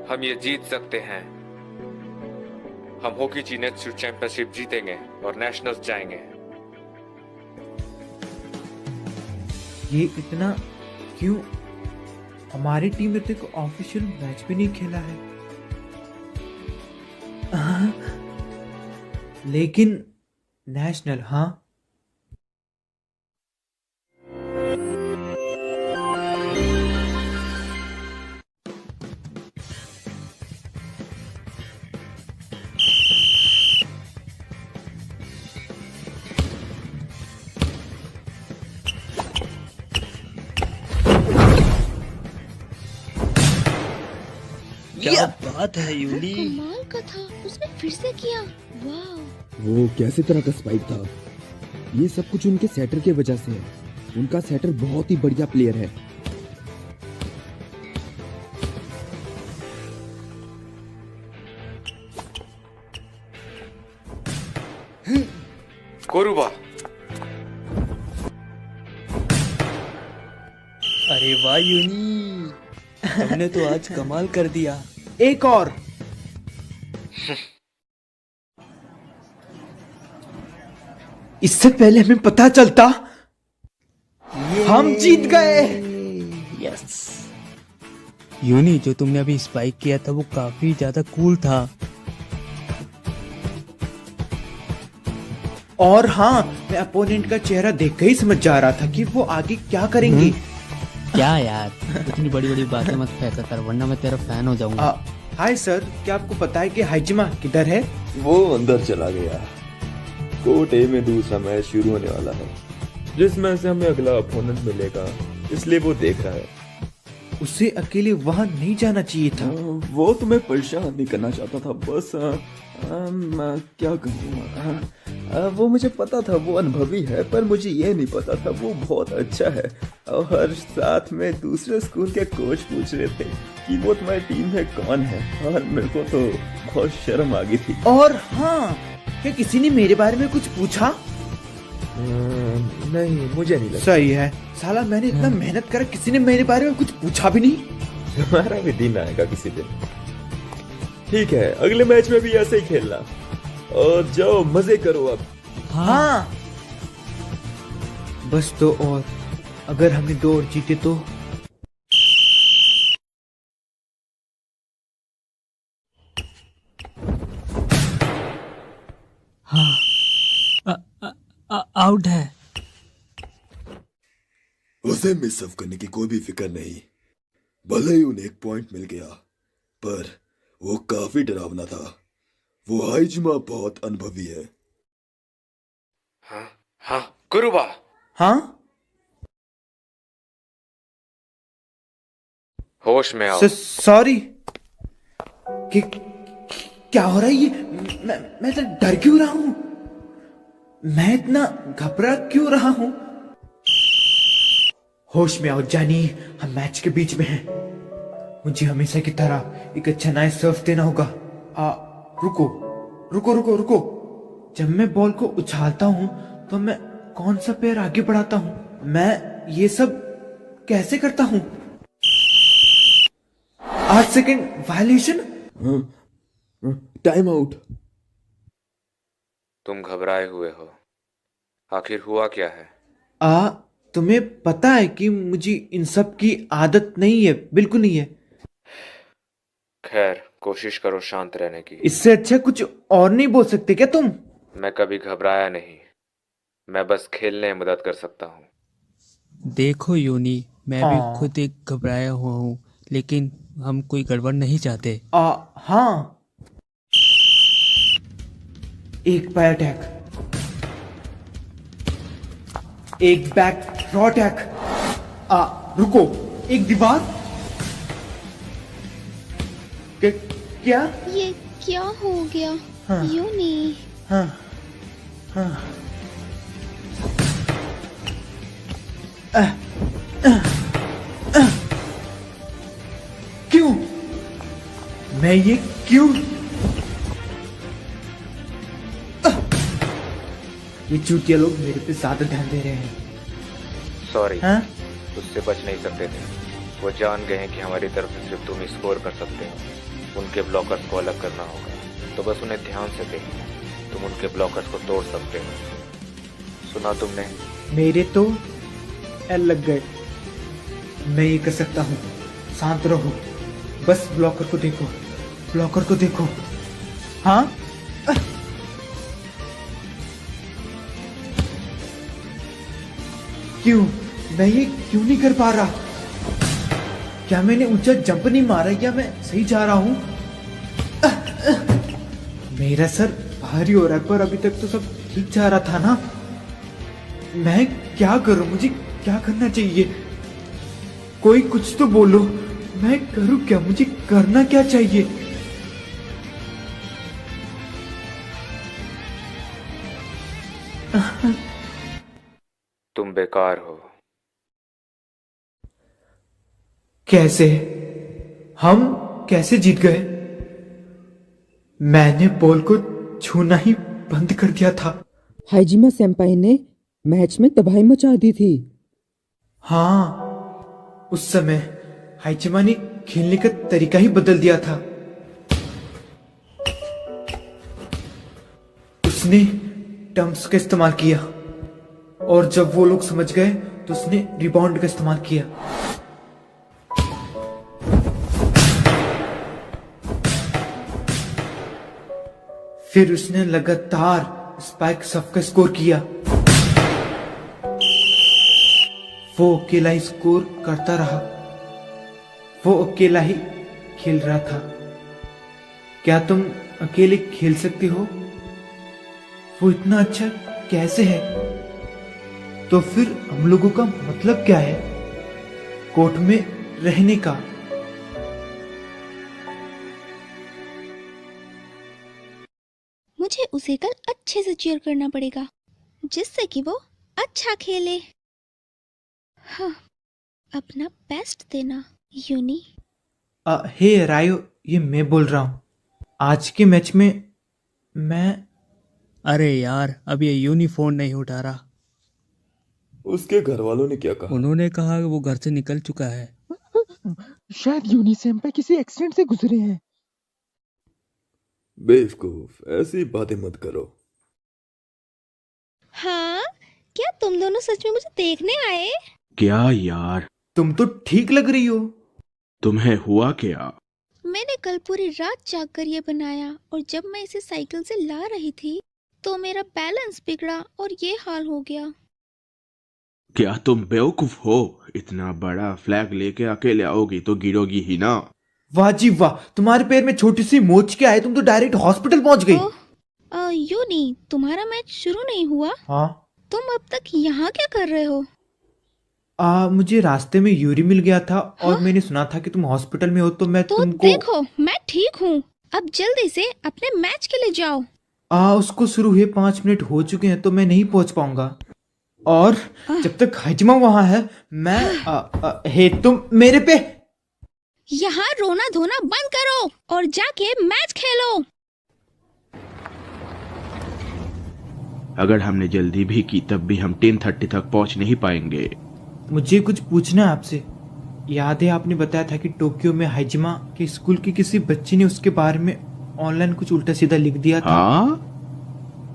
हम ये जीत सकते हैं। हम होकीची नेत्सु चैंपियनशिप जीतेंगे और नेशनल्स जाएंगे। ये इतना क्यों? हमारी टीम ने तो ऑफिशियल मैच भी नहीं खेला है। लेकिन नेशनल, हाँ। क्या बात है यूनी। कमाल का था, उसने फिर से किया। वाह। वो कैसे तरह का स्पाइक था। ये सब कुछ उनके सेटर के वजह से है। उनका सेटर बहुत ही बढ़िया प्लेयर है। कोरुबा। अरे वाह यूनी, तुमने तो आज कमाल कर दिया। एक और। इससे पहले हमें पता चलता, हम जीत गए। यस। यूनी, जो तुमने अभी स्पाइक किया था वो काफी ज्यादा कूल था। और हाँ, मैं अपोनेंट का चेहरा देख के ही समझ जा रहा था कि वो आगे क्या करेंगे। क्या यार, इतनी बड़ी बड़ी बातें मत फेंका कर, वरना मैं तेरा फैन हो जाऊंगा। हाय सर, क्या आपको पता है कि हाइजिमा किधर है? वो अंदर चला गया। कोर्ट ए में दूसरा मैच शुरू होने वाला है, जिसमें से हमें अगला अपोनेंट मिलेगा, इसलिए वो देख रहा है। उसे अकेले वहां नहीं जाना चाहिए था। वो तुम्हें परेशान नहीं करना चाहता था, बस क्या कहूँ, वो मुझे पता था वो अनुभवी है, पर मुझे ये नहीं पता था वो बहुत अच्छा है। और साथ में दूसरे स्कूल के कोच पूछ रहे थे कि वो तुम्हारी टीम में कौन है, और मेरे को तो बहुत शर्म आ गई थी। और हाँ, क्या किसी ने मेरे बारे में कुछ पूछा? नहीं, मुझे नहीं लगा। सही है, साला मैंने इतना मेहनत करा, किसी ने मेरे बारे में कुछ पूछा भी नहीं। तुम्हारा भी दिन आएगा किसी दिन। ठीक है, अगले मैच में भी ऐसे ही खेलना, और जाओ मजे करो अब। हाँ। बस 2 और, अगर हमने 2 और जीते तो। हाँ, आउट है। उसे मिस ऑफ करने की कोई भी फिक्र नहीं। भले ही उन्हें 1 पॉइंट मिल गया, पर वो काफी डरावना था। वो हाइजिमा बहुत अनुभवी है। हाँ कुरुबा। हाँ, होश में आओ। सॉरी। क्या हो रहा है ये? मैं तो डर क्यों रहा हूँ? मैं इतना घबरा क्यों रहा हूँ? होश में आओ जानी, हम मैच के बीच में हैं। मुझे हमेशा की तरह एक अच्छा नया सर्व देना होगा। रुको रुको रुको रुको। जब मैं बॉल को उछालता हूँ तो मैं कौन सा पैर आगे बढ़ाता हूँ? मैं ये सब कैसे करता हूँ? 8 सेकंड वायलेशन। Time out. तुम घबराए हुए हो, आखिर हुआ क्या है? तुम्हें पता है कि मुझे इन सब की आदत नहीं है, बिल्कुल नहीं है। खैर, कोशिश करो शांत रहने की। इससे अच्छा कुछ और नहीं बोल सकते क्या तुम? मैं कभी घबराया नहीं, मैं बस खेलने में मदद कर सकता हूँ। देखो यूनी, मैं भी खुद एक घबराया हुआ हूँ, लेकिन हम कोई गड़बड़ नहीं चाहते। हाँ, एक बाय अटैक, एक बैक थ्रो अटैक। रुको, एक दीवार। क्या ये क्या हो गया? हाँ, यूनी। हाँ, हाँ। क्यों? मैं ये क्यों? ये चूतिया लोग मेरे पे ज्यादा ध्यान दे रहे हैं। सॉरी, हाँ? उससे बच नहीं सकते थे। वो जान गए हैं कि हमारी तरफ से सिर्फ तुम ही स्कोर कर सकते हो। उनके ब्लॉकर्स को अलग करना होगा, तो बस उन्हें ध्यान से देखो। तुम उनके ब्लॉकर्स को तोड़ सकते हो। सुना तुमने? मेरे तो एल लग गए। मैं ये कर सकता हूँ। शांत रहो, बस ब्लॉकर को देखो, ब्लॉकर को देखो। हाँ, क्यों? मैं ये क्यों नहीं कर पा रहा? क्या मैंने ऊंचा जंप नहीं मारा या मैं सही जा रहा हूँ? मेरा सर भारी हो रहा है, पर अभी तक तो सब ठीक जा रहा था ना। मैं क्या करूं? मुझे क्या करना चाहिए? कोई कुछ तो बोलो। मैं करूं क्या? मुझे करना क्या चाहिए? तुम बेकार हो। कैसे? हम कैसे जीत गए? मैंने बॉल को छूना ही बंद कर दिया था। हाइजिमा सेंपाई ने मैच में तबाही मचा दी थी। हाँ, उस समय हाइजिमा ने खेलने का तरीका ही बदल दिया था। उसने टर्म्स का इस्तेमाल किया, और जब वो लोग समझ गए तो उसने रिबाउंड का इस्तेमाल किया। फिर उसने लगातार स्पाइक सबका स्कोर किया। वो अकेला ही स्कोर करता रहा। वो अकेला ही खेल रहा था। क्या तुम अकेले खेल सकते हो? वो इतना अच्छा कैसे है? तो फिर हम लोगों का मतलब क्या है कोर्ट में रहने का? मुझे उसे कल अच्छे से चीयर करना पड़ेगा, जिससे कि वो अच्छा खेले। हाँ, अपना बेस्ट देना यूनी। हे रायो, ये मैं बोल रहा हूँ। आज के मैच में मैं... अरे यार, अब ये यूनी फोन नहीं उठा रहा। उसके घर वालों ने क्या कहा? उन्होंने कहा वो घर से निकल चुका है। शायद यूनी सेंपाई किसी एक्सीडेंट से गुजरे हैं। बेवकूफ, ऐसी बातें मत करो। हाँ, क्या तुम दोनों सच में मुझे देखने आए? क्या यार, तुम तो ठीक लग रही हो। तुम्हें हुआ क्या? मैंने कल पूरी रात जागकर ये बनाया, और जब मैं इसे साइकिल से ला रही थी तो मेरा बैलेंस बिगड़ा और ये हाल हो गया। क्या तुम बेवकूफ हो? इतना बड़ा फ्लैग लेके अकेले आओगी तो गिरोगी ही ना। वाह जी वाह, तुम्हारे पैर में छोटी सी मोच क्या है? तुम तो डायरेक्ट हॉस्पिटल पहुंच गई। यूनी, तुम्हारा मैच शुरू नहीं हुआ? हाँ। तुम अब तक यहाँ क्या कर रहे हो? मुझे रास्ते में यूरी मिल गया था, और मैंने सुना था कि तुम हॉस्पिटल में हो, तो मैं तुमको... देखो, मैं ठीक हूँ। अब जल्दी से अपने मैच के लिए जाओ। उसको शुरू हुए 5 मिनट हो चुके हैं, तो मैं नहीं पहुंच पाऊंगा। और जब तक हाइजिमा वहां है, मैं... हे, तुम मेरे पे... यहाँ रोना धोना बंद करो और जाके मैच खेलो। अगर हमने जल्दी भी की तब भी हम 10:30 तक पहुंच नहीं पाएंगे। मुझे कुछ पूछना है आपसे। याद है आपने बताया था कि टोक्यो में हाइजिमा के स्कूल की किसी बच्ची ने उसके बारे में ऑनलाइन कुछ उल्टा सीधा लिख दिया था?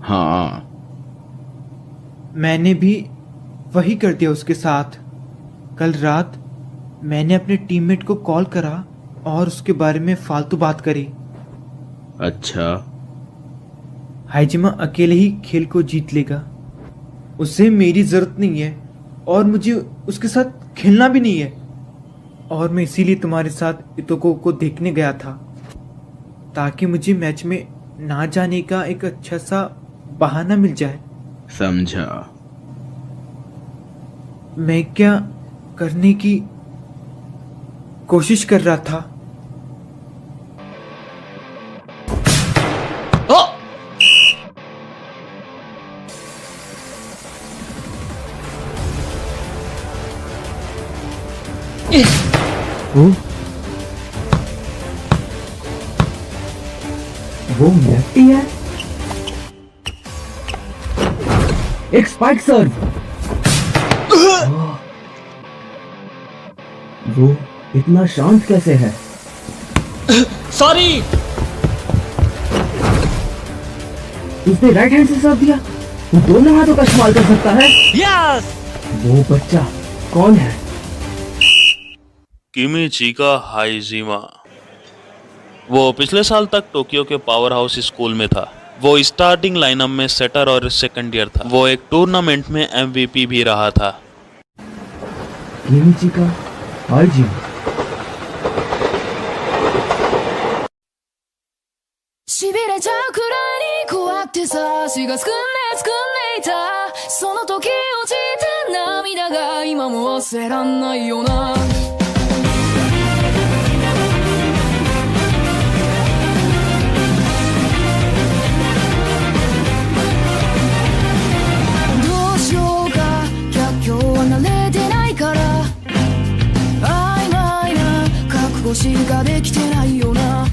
हाँ। मैंने भी वही कर दिया उसके साथ। कल रात मैंने अपने टीममेट को कॉल करा और उसके बारे में फालतू बात करी। अच्छा। हाइजिमा अकेले ही खेल को जीत लेगा। उसे मेरी जरूरत नहीं है, और मुझे उसके साथ खेलना भी नहीं है। और मैं इसीलिए तुम्हारे साथ इतोको को देखने गया था, ताकि मुझे मैच में ना जाने का एक अच्छा सा बहाना मिल जाए। समझा। मैं क्या करने की कोशिश कर रहा था? वो लेफ्टी है। एक स्पाइक सर्व। वो इतना शांत कैसे है? सॉरी। उसने राइट हैंड से सर्व दिया। वो दोनों हाथों का इस्तेमाल कर सकता है। यस। वो बच्चा कौन है? किमिचिका हाइजिमा। वो पिछले साल तक टोक्यो के पावर हाउस स्कूल में था। वो स्टार्टिंग लाइनअप में सेटर और सेकंड ईयर था। वो एक टूर्नामेंट में MVP भी रहा था। किमिचिका हाइजिमा। しびれちゃうくらいに怖くてさ、足がすくんでいた。その時落ちた涙が今も忘れらんないよな。どうしようか、逆境は慣れてないから。曖昧な覚悟しかできてないよな。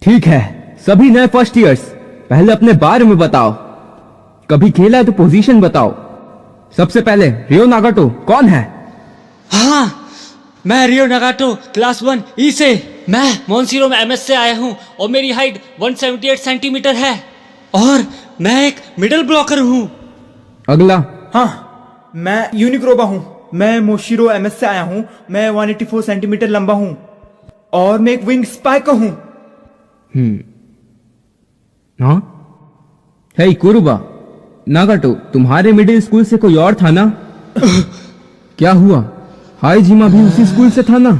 ठीक है, सभी नए फर्स्ट ईयर्स पहले अपने बारे में बताओ। कभी खेला है तो पोजीशन बताओ। सबसे पहले रियो नागाटो कौन है? हाँ, मैं रियो नागाटो क्लास 1 ई से। मैं मोन्सिरो में MS से आया हूँ और मेरी हाइट 178 सेंटीमीटर है और मैं एक मिडिल ब्लॉकर हूँ। अगला। हाँ, मैं यूनिक्रोबा हूँ। मैं मोशिरो MS से आया हूँ। मैं 184 सेंटीमीटर लंबा हूँ और मैं एक विंग स्पाइकर हूँ। हाँ? हे कुरुबा, नागाटो तुम्हारे मिडिल स्कूल से कोई और था ना? क्या हुआ? हाइजिमा भी उसी स्कूल से था ना?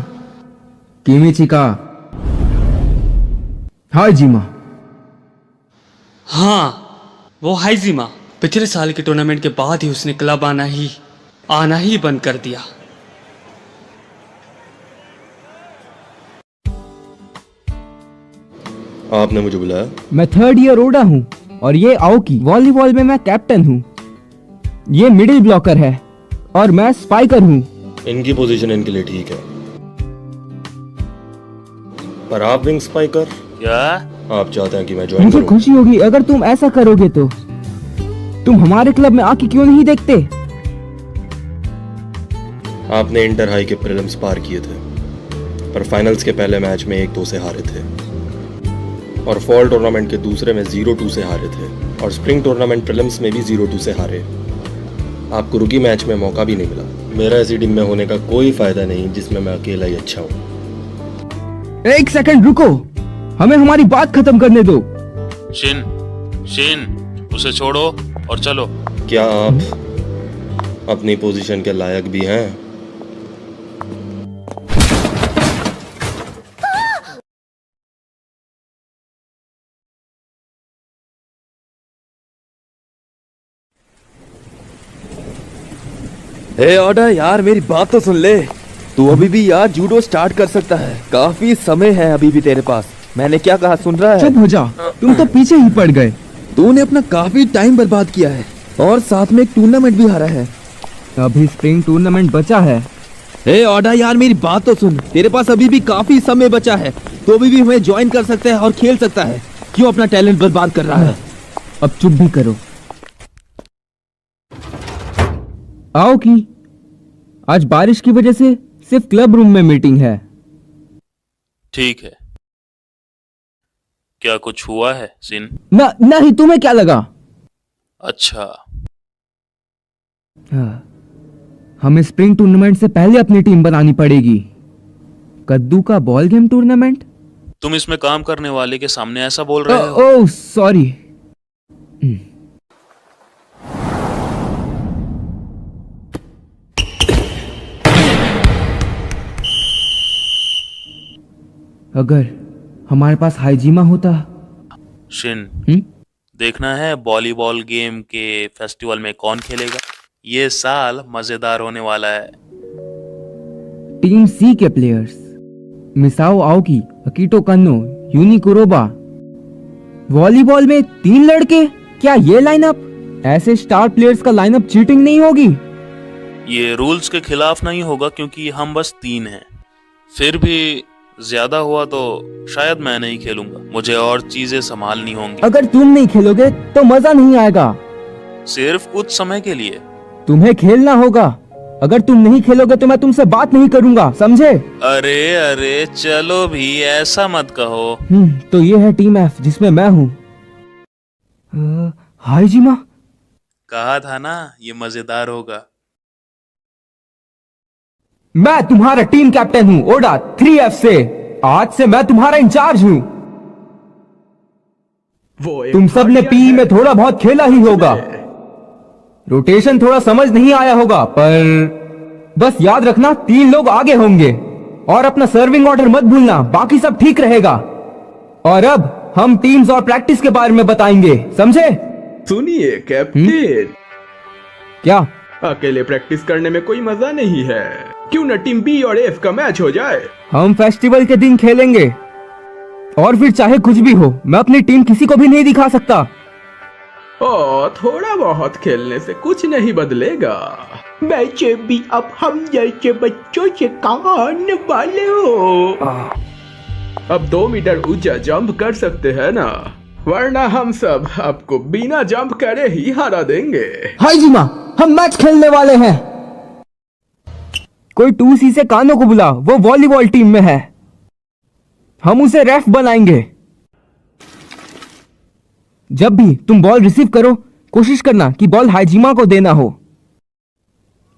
किमिचिका हाइजिमा। हाँ, वो हाइजिमा। पिछले साल के टूर्नामेंट के बाद ही उसने क्लब आना ही बंद कर दिया। आपने मुझे बुलाया? मैं थर्ड ईयर ओडा हूँ और ये आओकी। वॉलीबॉल में मैं कैप्टन हूँ। ये मिडिल ब्लॉकर है और मैं स्पाइकर हूँ। इनकी पोजीशन इनके लिए ठीक है, पर आप विंग स्पाइकर? क्या आप चाहते हैं कि मैं ज्वाइन मुझे करूं? खुशी होगी अगर तुम ऐसा करोगे तो। तुम हमारे क्लब में आके क्यों नहीं देखते? आपने इंटर हाई के प्रीलिम्स पार किए थे, पर फाइनल्स के पहले मैच में 1-2 से हारे थे और फॉल टूर्नामेंट के दूसरे में 0-2 से हारे थे और स्प्रिंग टूर्नामेंट प्रीलिम्स में भी 0-2 से हारे। आपको रुकी मैच में मौका भी नहीं मिला। मेरा ऐसी टीम में होने का कोई फायदा नहीं जिसमें मैं अकेला ही अच्छा हूँ। एक सेकंड रुको, हमें हमारी बात खत्म करने दो। शिन, उसे छोड़ो और चलो। क्या आप अपनी पोजीशन के लायक भी हैं? ए ऑडा यार, मेरी बात तो सुन ले। तू अभी भी यार जूडो स्टार्ट कर सकता है। काफी समय है अभी भी तेरे पास। मैंने क्या कहा सुन रहा है? चुप हो जा, तुम तो पीछे ही पड़ गए। तूने अपना काफी टाइम बर्बाद किया है और साथ में एक टूर्नामेंट भी हारा है। अभी स्प्रिंग टूर्नामेंट बचा है। ए ऑडा यार, मेरी बात तो सुन। तेरे पास अभी भी काफी समय बचा है, तो अभी भी हमें ज्वाइन कर सकते हैं और खेल सकता है। क्यों अपना टैलेंट बर्बाद कर रहा है? अब चुप भी करो। आओ की आज बारिश की वजह से सिर्फ क्लब रूम में मीटिंग है। ठीक है। क्या कुछ हुआ है सिन? नहीं, तुम्हें क्या लगा? अच्छा। हमें स्प्रिंग टूर्नामेंट से पहले अपनी टीम बनानी पड़ेगी। कद्दू का बॉल गेम टूर्नामेंट? तुम इसमें काम करने वाले के सामने ऐसा बोल रहे हो? Oh sorry. अगर हमारे पास हाइजीमा होता। शिन, देखना है वॉलीबॉल गेम के फेस्टिवल में कौन खेलेगा। ये साल मजेदार होने वाला है। टीम सी के प्लेयर्स मिसाओ आओकी, अकीटो कन्नो, यूनी कुरोबा। वॉलीबॉल में 3 लड़के? क्या ये लाइनअप? ऐसे स्टार प्लेयर्स का लाइनअप चीटिंग नहीं होगी? ये रूल्स के खिलाफ नहीं होगा क्योंकि हम बस 3 हैं। फिर भी ज्यादा हुआ तो शायद मैं नहीं खेलूंगा। मुझे और चीजें संभालनी होंगी। अगर तुम नहीं खेलोगे तो मजा नहीं आएगा। सिर्फ कुछ समय के लिए। तुम्हें खेलना होगा। अगर तुम नहीं खेलोगे तो मैं तुमसे बात नहीं करूंगा, समझे? अरे चलो भी, ऐसा मत कहो। तो ये है टीम एफ जिसमें मैं हूँ। हाइजीमा, कहा था ना ये मजेदार होगा। मैं तुम्हारा टीम कैप्टन हूँ ओडा 3F से। आज से मैं तुम्हारा इंचार्ज हूँ। तुम सब ने पीई में थोड़ा बहुत खेला ही होगा। रोटेशन थोड़ा समझ नहीं आया होगा, पर बस याद रखना 3 लोग आगे होंगे। और अपना सर्विंग ऑर्डर मत भूलना, बाकी सब ठीक रहेगा। और अब हम टीम्स और प्रैक्टिस के बारे में बताएंगे, समझे? सुनिए कैप्टन, क्या अकेले प्रैक्टिस करने में कोई मजा नहीं है। क्यों न टीम बी और एफ का मैच हो जाए? हम फेस्टिवल के दिन खेलेंगे और फिर चाहे कुछ भी हो, मैं अपनी टीम किसी को भी नहीं दिखा सकता। थोड़ा बहुत खेलने से कुछ नहीं बदलेगा। वैसे भी अब हम जैसे बच्चों से कहाँ आने वाले हो? अब 2 मीटर ऊंचा जंप कर सकते हैं ना, वरना हम सब आपको बिना जंप करे ही हरा देंगे। हाइजीमा, हम मैच खेलने वाले हैं। कोई 2C से कानो को बुला, वो वॉलीबॉल टीम में है। हम उसे रेफ बनाएंगे। जब भी तुम बॉल रिसीव करो, कोशिश करना कि बॉल हाइजीमा को देना हो।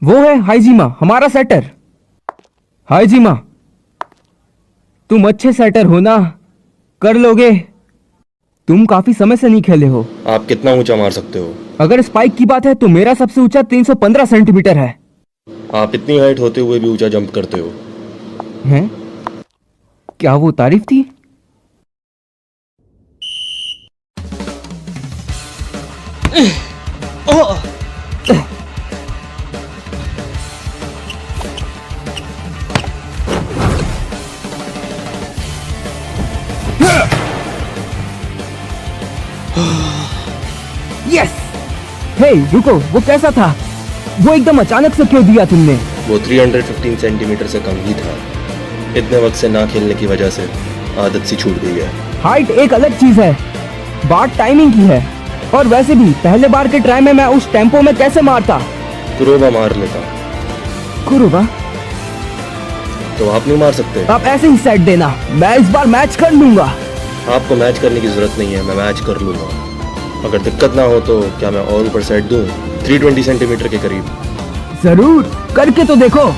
वो है हाइजीमा, हमारा सेटर। हाइजीमा, तुम अच्छे सेटर हो ना? कर लोगे? तुम काफी समय से नहीं खेले हो। आप कितना ऊंचा मार सकते हो? अगर स्पाइक की बात है तो मेरा सबसे ऊंचा 315 सेंटीमीटर है। आप इतनी हाइट होते हुए भी ऊंचा जंप करते हो। हैं? क्या वो तारीफ थी? यस! हे, रुको, वो कैसा था? वो एकदम अचानक से क्यों दिया तुमने? वो 315 सेंटीमीटर से कम ही था। इतने वक्त से ना खेलने की वजह से आदत सी छूट गई है। हाइट एक अलग चीज है, बात टाइमिंग की है। और वैसे भी पहले बार के ट्राई में मैं उस टेम्पो में कैसे मारता? कुरोबा मार लेता। कुरोबा? तो आप नहीं मार सकते? आप ऐसे ही सेट देना, मैं इस बार मैच कर लूंगा। आपको मैच करने की जरूरत नहीं है, मैं मैच कर लूंगा। अगर दिक्कत ना हो तो क्या मैं और ऊपर सेट दूं? 320 सेंटीमीटर के करीब। जरूर, करके तो देखो।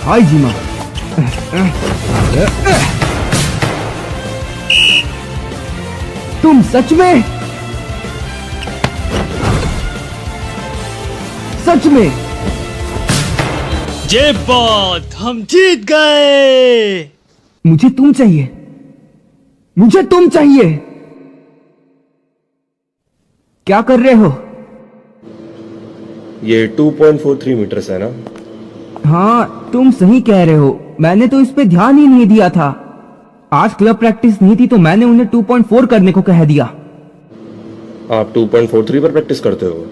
हाइजीमा, तुम सच में ये बात, हम जीत गए। मुझे तुम चाहिए, मुझे तुम चाहिए। क्या कर रहे हो? ये 2.43 मीटर है ना? हाँ तुम सही कह रहे हो, मैंने तो इस पे ध्यान ही नहीं दिया था। आज क्लब प्रैक्टिस नहीं थी तो मैंने उन्हें 2.4 करने को कह दिया। आप 2.43 पर प्रैक्टिस करते हो?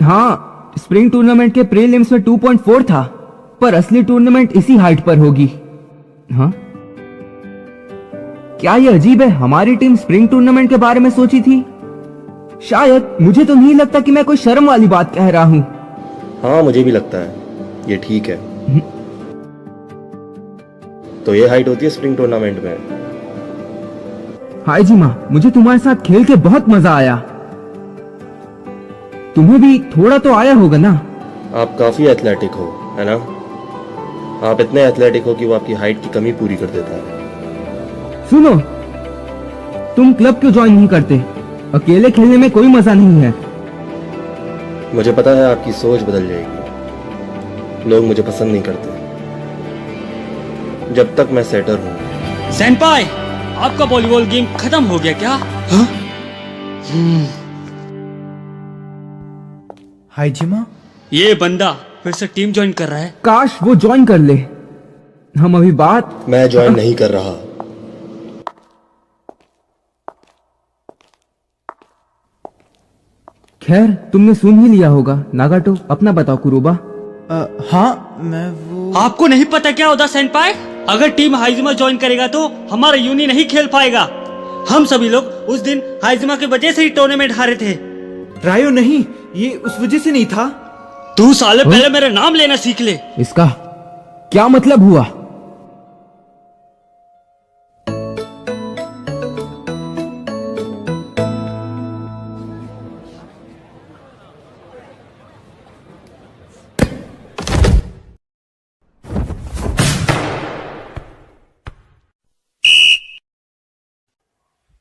हाँ, स्प्रिंग टूर्नामेंट के प्रीलिम्स में 2.4 था, पर असली टूर्नामेंट इसी हाइट पर होगी। हाँ, क्या ये अजीब है, हमारी टीम स्प्रिंग टूर्नामेंट के बारे में सोची थी। शायद, मुझे तो नहीं लगता कि मैं कोई शर्म वाली बात कह रहा हूँ। हाँ मुझे भी लगता है, ये ठीक है। तो ये हाइट होती है स्प्रिंग टूर्नामेंट में। हाय जी माँ, मुझे तुम्हारे साथ खेल के बहुत मजा आया। तुम्हें भी थोड़ा तो आया होगा ना? आप काफी एथलेटिक हो, है ना? आप इतने एथलेटिक हो कि वो आपकी हाइट की कमी पूरी कर देता है। सुनो, तुम क्लब क्यों ज्वाइन नहीं करते? अकेले खेलने में कोई मजा नहीं है। मुझे पता है आपकी सोच बदल जाएगी। लोग मुझे पसंद नहीं करते जब तक मैं सेटर हूँ। सेनपाई, आपका वॉलीबॉल गेम खत्म हो गया क्या? हाँ? हाय जिमा, ये बंदा फिर से टीम ज्वाइन कर रहा है। काश वो ज्वाइन कर ले। हम अभी मैं ज्वाइन नहीं कर रहा। खैर, तुमने सुन ही लिया होगा। नागाटो, अपना बताओ कुरुबा। हाँ, मैं वो... आपको नहीं पता क्या होता सेनपाई? अगर टीम हाइजिमा ज्वाइन करेगा तो हमारा यूनी नहीं खेल पाएगा। हम सभी लोग उस दिन हाइजिमा की वजह से ही टूर्नामेंट हारे थे। रायो नहीं, ये उस वजह से नहीं था। तू साले पहले मेरा नाम लेना सीख ले। इसका क्या मतलब हुआ?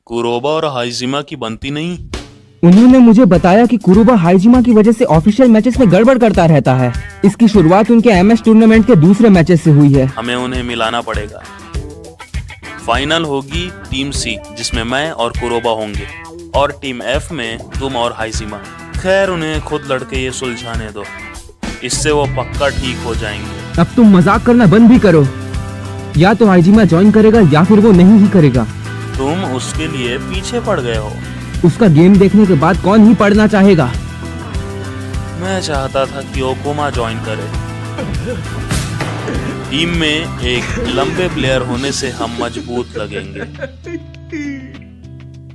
कुरोबा और हाइजिमा की बनती नहीं। उन्होंने मुझे बताया कि कुरुबा हाइजिमा की वजह से ऑफिशियल मैचेस में गड़बड़ करता रहता है। इसकी शुरुआत उनके एमएस टूर्नामेंट के दूसरे मैचेस से हुई है। हमें उन्हें मिलाना पड़ेगा। फाइनल होगी टीम सी, जिसमें मैं और कुरोबा होंगे, और टीम एफ में तुम और हाइजिमा। खैर, उन्हें खुद लड़के ये सुलझाने दो, इससे वो पक्का ठीक हो जाएंगे। अब तुम मजाक करना बंद भी करो। या तो हाइजिमा ज्वाइन करेगा या फिर वो नहीं ही करेगा। तुम उसके लिए पीछे पड़ गए हो। उसका गेम देखने के बाद कौन ही पढ़ना चाहेगा? मैं चाहता था कि ओकुमा ज्वाइन करे। टीम में एक लंबे प्लेयर होने से हम मजबूत लगेंगे।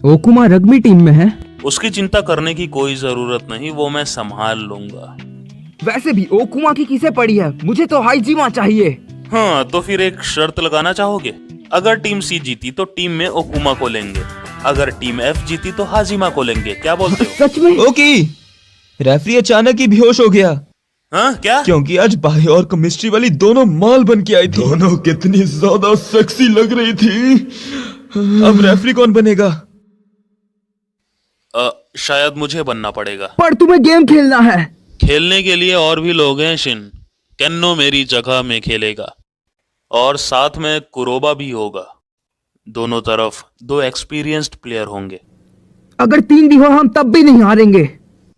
ओकुमा रग्बी टीम में है। उसकी चिंता करने की कोई जरूरत नहीं, वो मैं संभाल लूंगा। वैसे भी ओकुमा की किसे पड़ी है? मुझे तो हाइजिमा चाहिए। हाँ, तो फिर एक शर्त लगाना चाहोगे? अगर टीम सी जीती तो टीम में ओकुमा को लेंगे, अगर टीम एफ जीती तो हाजिमा को लेंगे। क्या बोलते हो? सच में? ओके। रेफरी अचानक ही बेहोश हो गया। हाँ क्या? क्योंकि आज बायो और केमिस्ट्री वाली दोनों माल बन के आई थी। दोनों कितनी ज्यादा सेक्सी लग रही थी। अब रेफरी कौन बनेगा? शायद मुझे बनना पड़ेगा। पर तुम्हें गेम खेलना है। खेलने के लिए और भी लोग हैं शिन। केन्नो मेरी जगह में खेलेगा और साथ में कुरोबा भी होगा। दोनों तरफ 2 एक्सपीरियंस्ड प्लेयर होंगे। अगर 3 भी हो हम तब भी नहीं हारेंगे।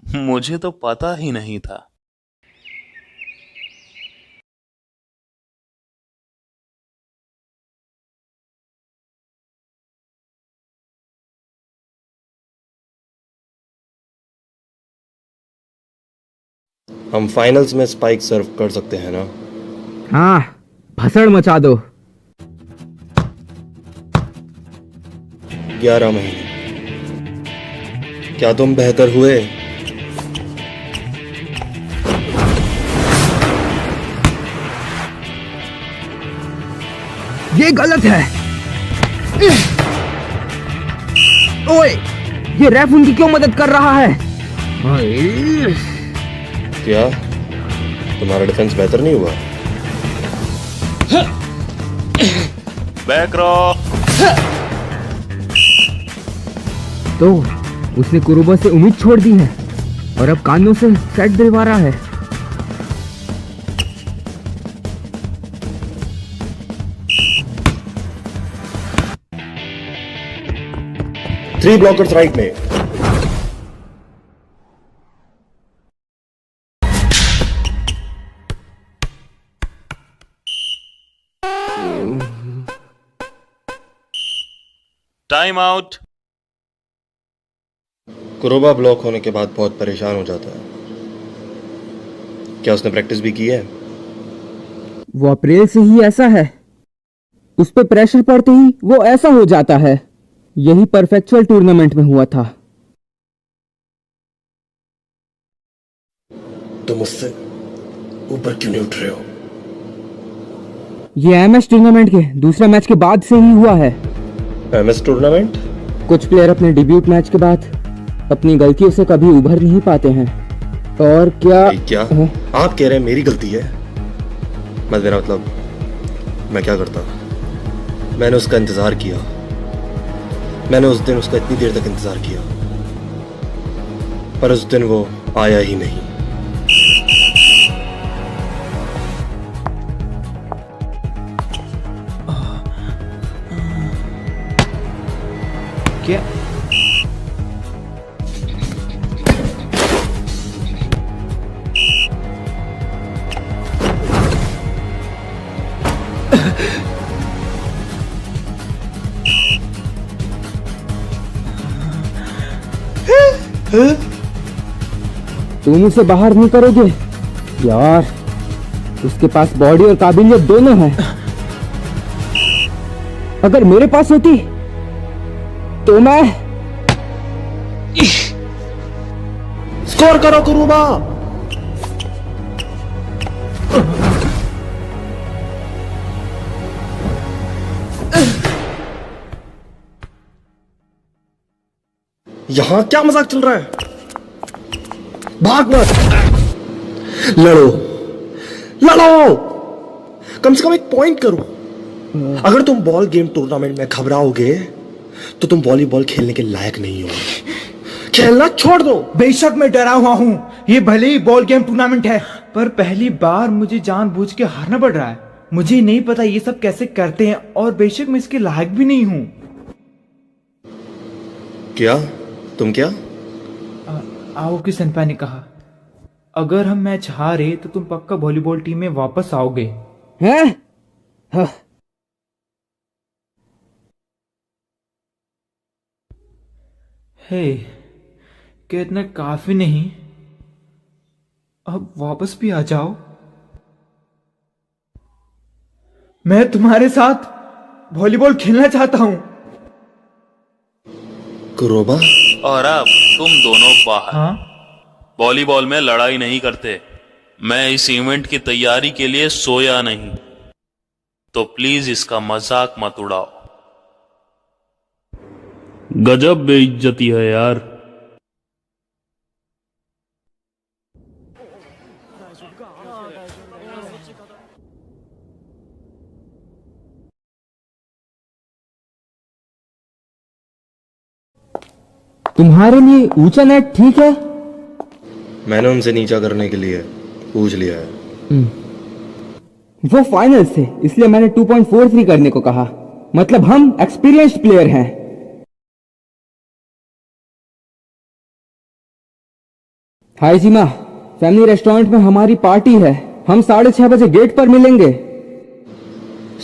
मुझे तो पता ही नहीं था। हम फाइनल्स में स्पाइक सर्व कर सकते हैं ना? हाँ, भसड़ मचा दो। 11 महीने। क्या तुम बेहतर हुए? ये गलत है। ओए, ये रेफ उनकी क्यों मदद कर रहा है? क्या तुम्हारा डिफेंस बेहतर नहीं हुआ? बैक रो। तो उसने कुरुबा से उम्मीद छोड़ दी है और अब कानों से सेट दिलवा रहा है। थ्री ब्लॉकर्स राइट में। Time out. कुरोबा ब्लॉक होने के बाद बहुत परेशान हो जाता है। क्या उसने प्रैक्टिस भी की है? वो अप्रैल से ही ऐसा है, उस पर प्रेशर पड़ते ही वो ऐसा हो जाता है। यही परफेक्चुअल टूर्नामेंट में हुआ था। तुम मुझसे ऊपर क्यों नहीं उठ रहे हो? ये एमएस टूर्नामेंट के दूसरे मैच के बाद से ही हुआ है। MS tournament? कुछ प्लेयर अपने डिब्यूट मैच के बाद अपनी गलतियों से कभी उभर नहीं पाते हैं। और क्या आप कह रहे हैं मेरी गलती है? मेरा मतलब मैं क्या करता? मैंने उसका इंतजार किया, मैंने उस दिन उसका इतनी देर तक इंतजार किया, पर उस दिन वो आया ही नहीं। क्या? तुम उसे बाहर नहीं करोगे यार, उसके पास बॉडी और काबिलियत दोनों है। अगर मेरे पास होती तो मैं स्कोर करो कुरुबा। यहां क्या मजाक चल रहा है? भाग मत, लड़ो लड़ो, कम से कम एक पॉइंट करो। अगर तुम बॉल गेम टूर्नामेंट में घबराओगे तो तुम वॉलीबॉल खेलने के लायक नहीं हो। खेलना छोड़ दो। बेशक मैं डरा हुआ हूं, ये भले ही बॉल गेम टूर्नामेंट है, पर पहली बार मुझे जानबूझ के हारना पड़ रहा है। मुझे नहीं पता ये सब कैसे करते हैं, और बेशक मैं इसके लायक भी नहीं हूं। क्या तुम क्या? आओगी सेनपाई ने कहा, अगर हम मैच हारे तो तुम पक्का वॉलीबॉल टीम में वापस आओगे। हैं? हाँ। हे, क्या इतना काफी नहीं? अब वापस भी आ जाओ। मैं तुम्हारे साथ वॉलीबॉल खेलना चाहता हूं। कुरोबा? और अब तुम दोनों बाहर। हाँ? वॉलीबॉल में लड़ाई नहीं करते। मैं इस इवेंट की तैयारी के लिए सोया नहीं, तो प्लीज इसका मजाक मत उड़ाओ। गजब बेइज्जती है यार। तुम्हारे लिए ऊंचा नेट ठीक है? मैंने उनसे नीचा करने के लिए पूछ लिया है। वो फाइनल थे, इसलिए मैंने 2.43 करने को कहा। मतलब हम एक्सपीरियंस्ड प्लेयर हैं। हाय जीमा, फैमिली रेस्टोरेंट में हमारी पार्टी है। हम 6:30 बजे गेट पर मिलेंगे।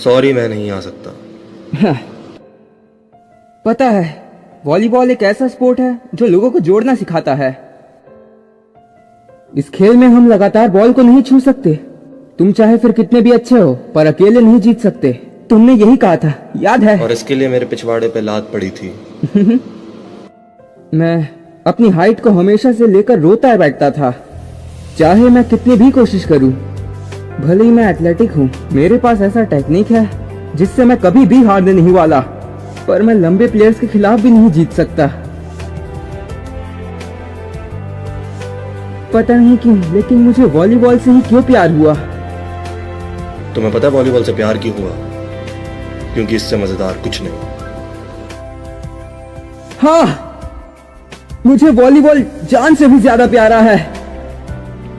सॉरी, मैं नहीं आ सकता। पता है, वॉलीबॉल एक ऐसा स्पोर्ट है जो लोगों को जोड़ना सिखाता है। इस खेल में हम लगातार बॉल को नहीं छू सकते। तुम चाहे फिर कितने भी अच्छे हो, पर अकेले नहीं जीत सकते। तुमने यही कहा था, याद है? और इसके लिए मेरे पिछवाड़े पे लात पड़ी थी। मैं अपनी हाइट को हमेशा से लेकर रोता बैठता था, चाहे मैं कितनी भी कोशिश करूं। भले ही मैं एथलेटिक हूं, मेरे पास ऐसा टेक्निक है जिससे मैं कभी भी हारने नहीं वाला, पर मैं लंबे प्लेयर्स के खिलाफ भी नहीं जीत सकता। पता नहीं क्यों, लेकिन मुझे वॉलीबॉल से ही क्यों प्यार हुआ। तुम्हें पता है वॉलीबॉल से प्यार क्यों हुआ? क्योंकि इससे मजेदार कुछ नहीं। हाँ, मुझे वॉलीबॉल जान से भी ज्यादा प्यारा है,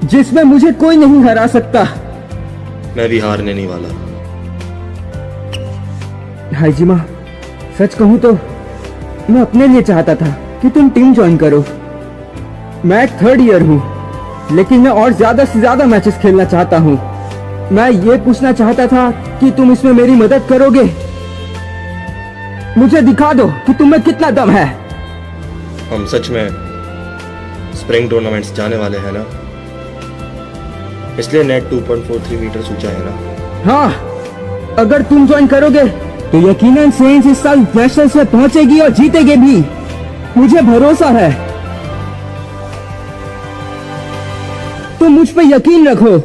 जिसमें मुझे कोई नहीं हरा सकता। मैं भी हारने नहीं वाला। हाइजिमा, सच कहूं तो मैं अपने लिए चाहता था कि तुम टीम ज्वाइन करो। मैं 3rd ईयर हूं, लेकिन मैं और ज्यादा से ज्यादा मैचेस खेलना चाहता हूं। मैं ये पूछना चाहता था कि तुम इसमें मेरी मदद करोगे। मुझे दिखा दो कि तुम्हें कितना दम है। हम सच में स्प्रिंग टूर्नामेंट्स जाने वाले हैं ना, इसलिए नेट 2.43 मीटर ऊंचा है ना। हाँ, अगर तुम ज्वाइन करोगे तो यकीनन सेंस इस साल नेशनल्स में पहुंचेगी और जीतेगी भी, मुझे भरोसा है। तुम मुझ पे यकीन रखो,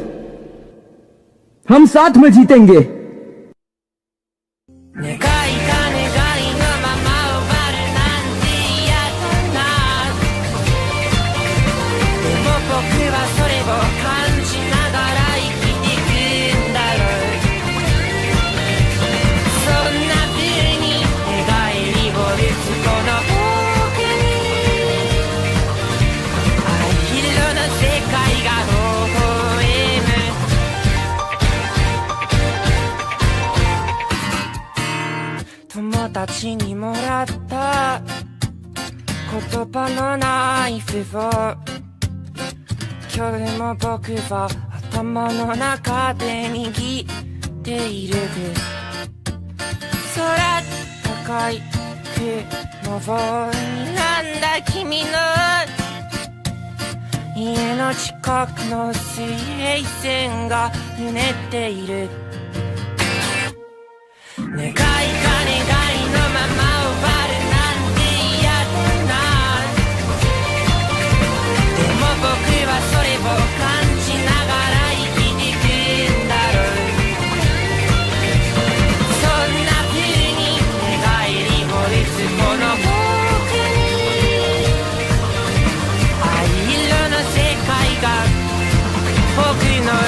हम साथ में जीतेंगे।僕の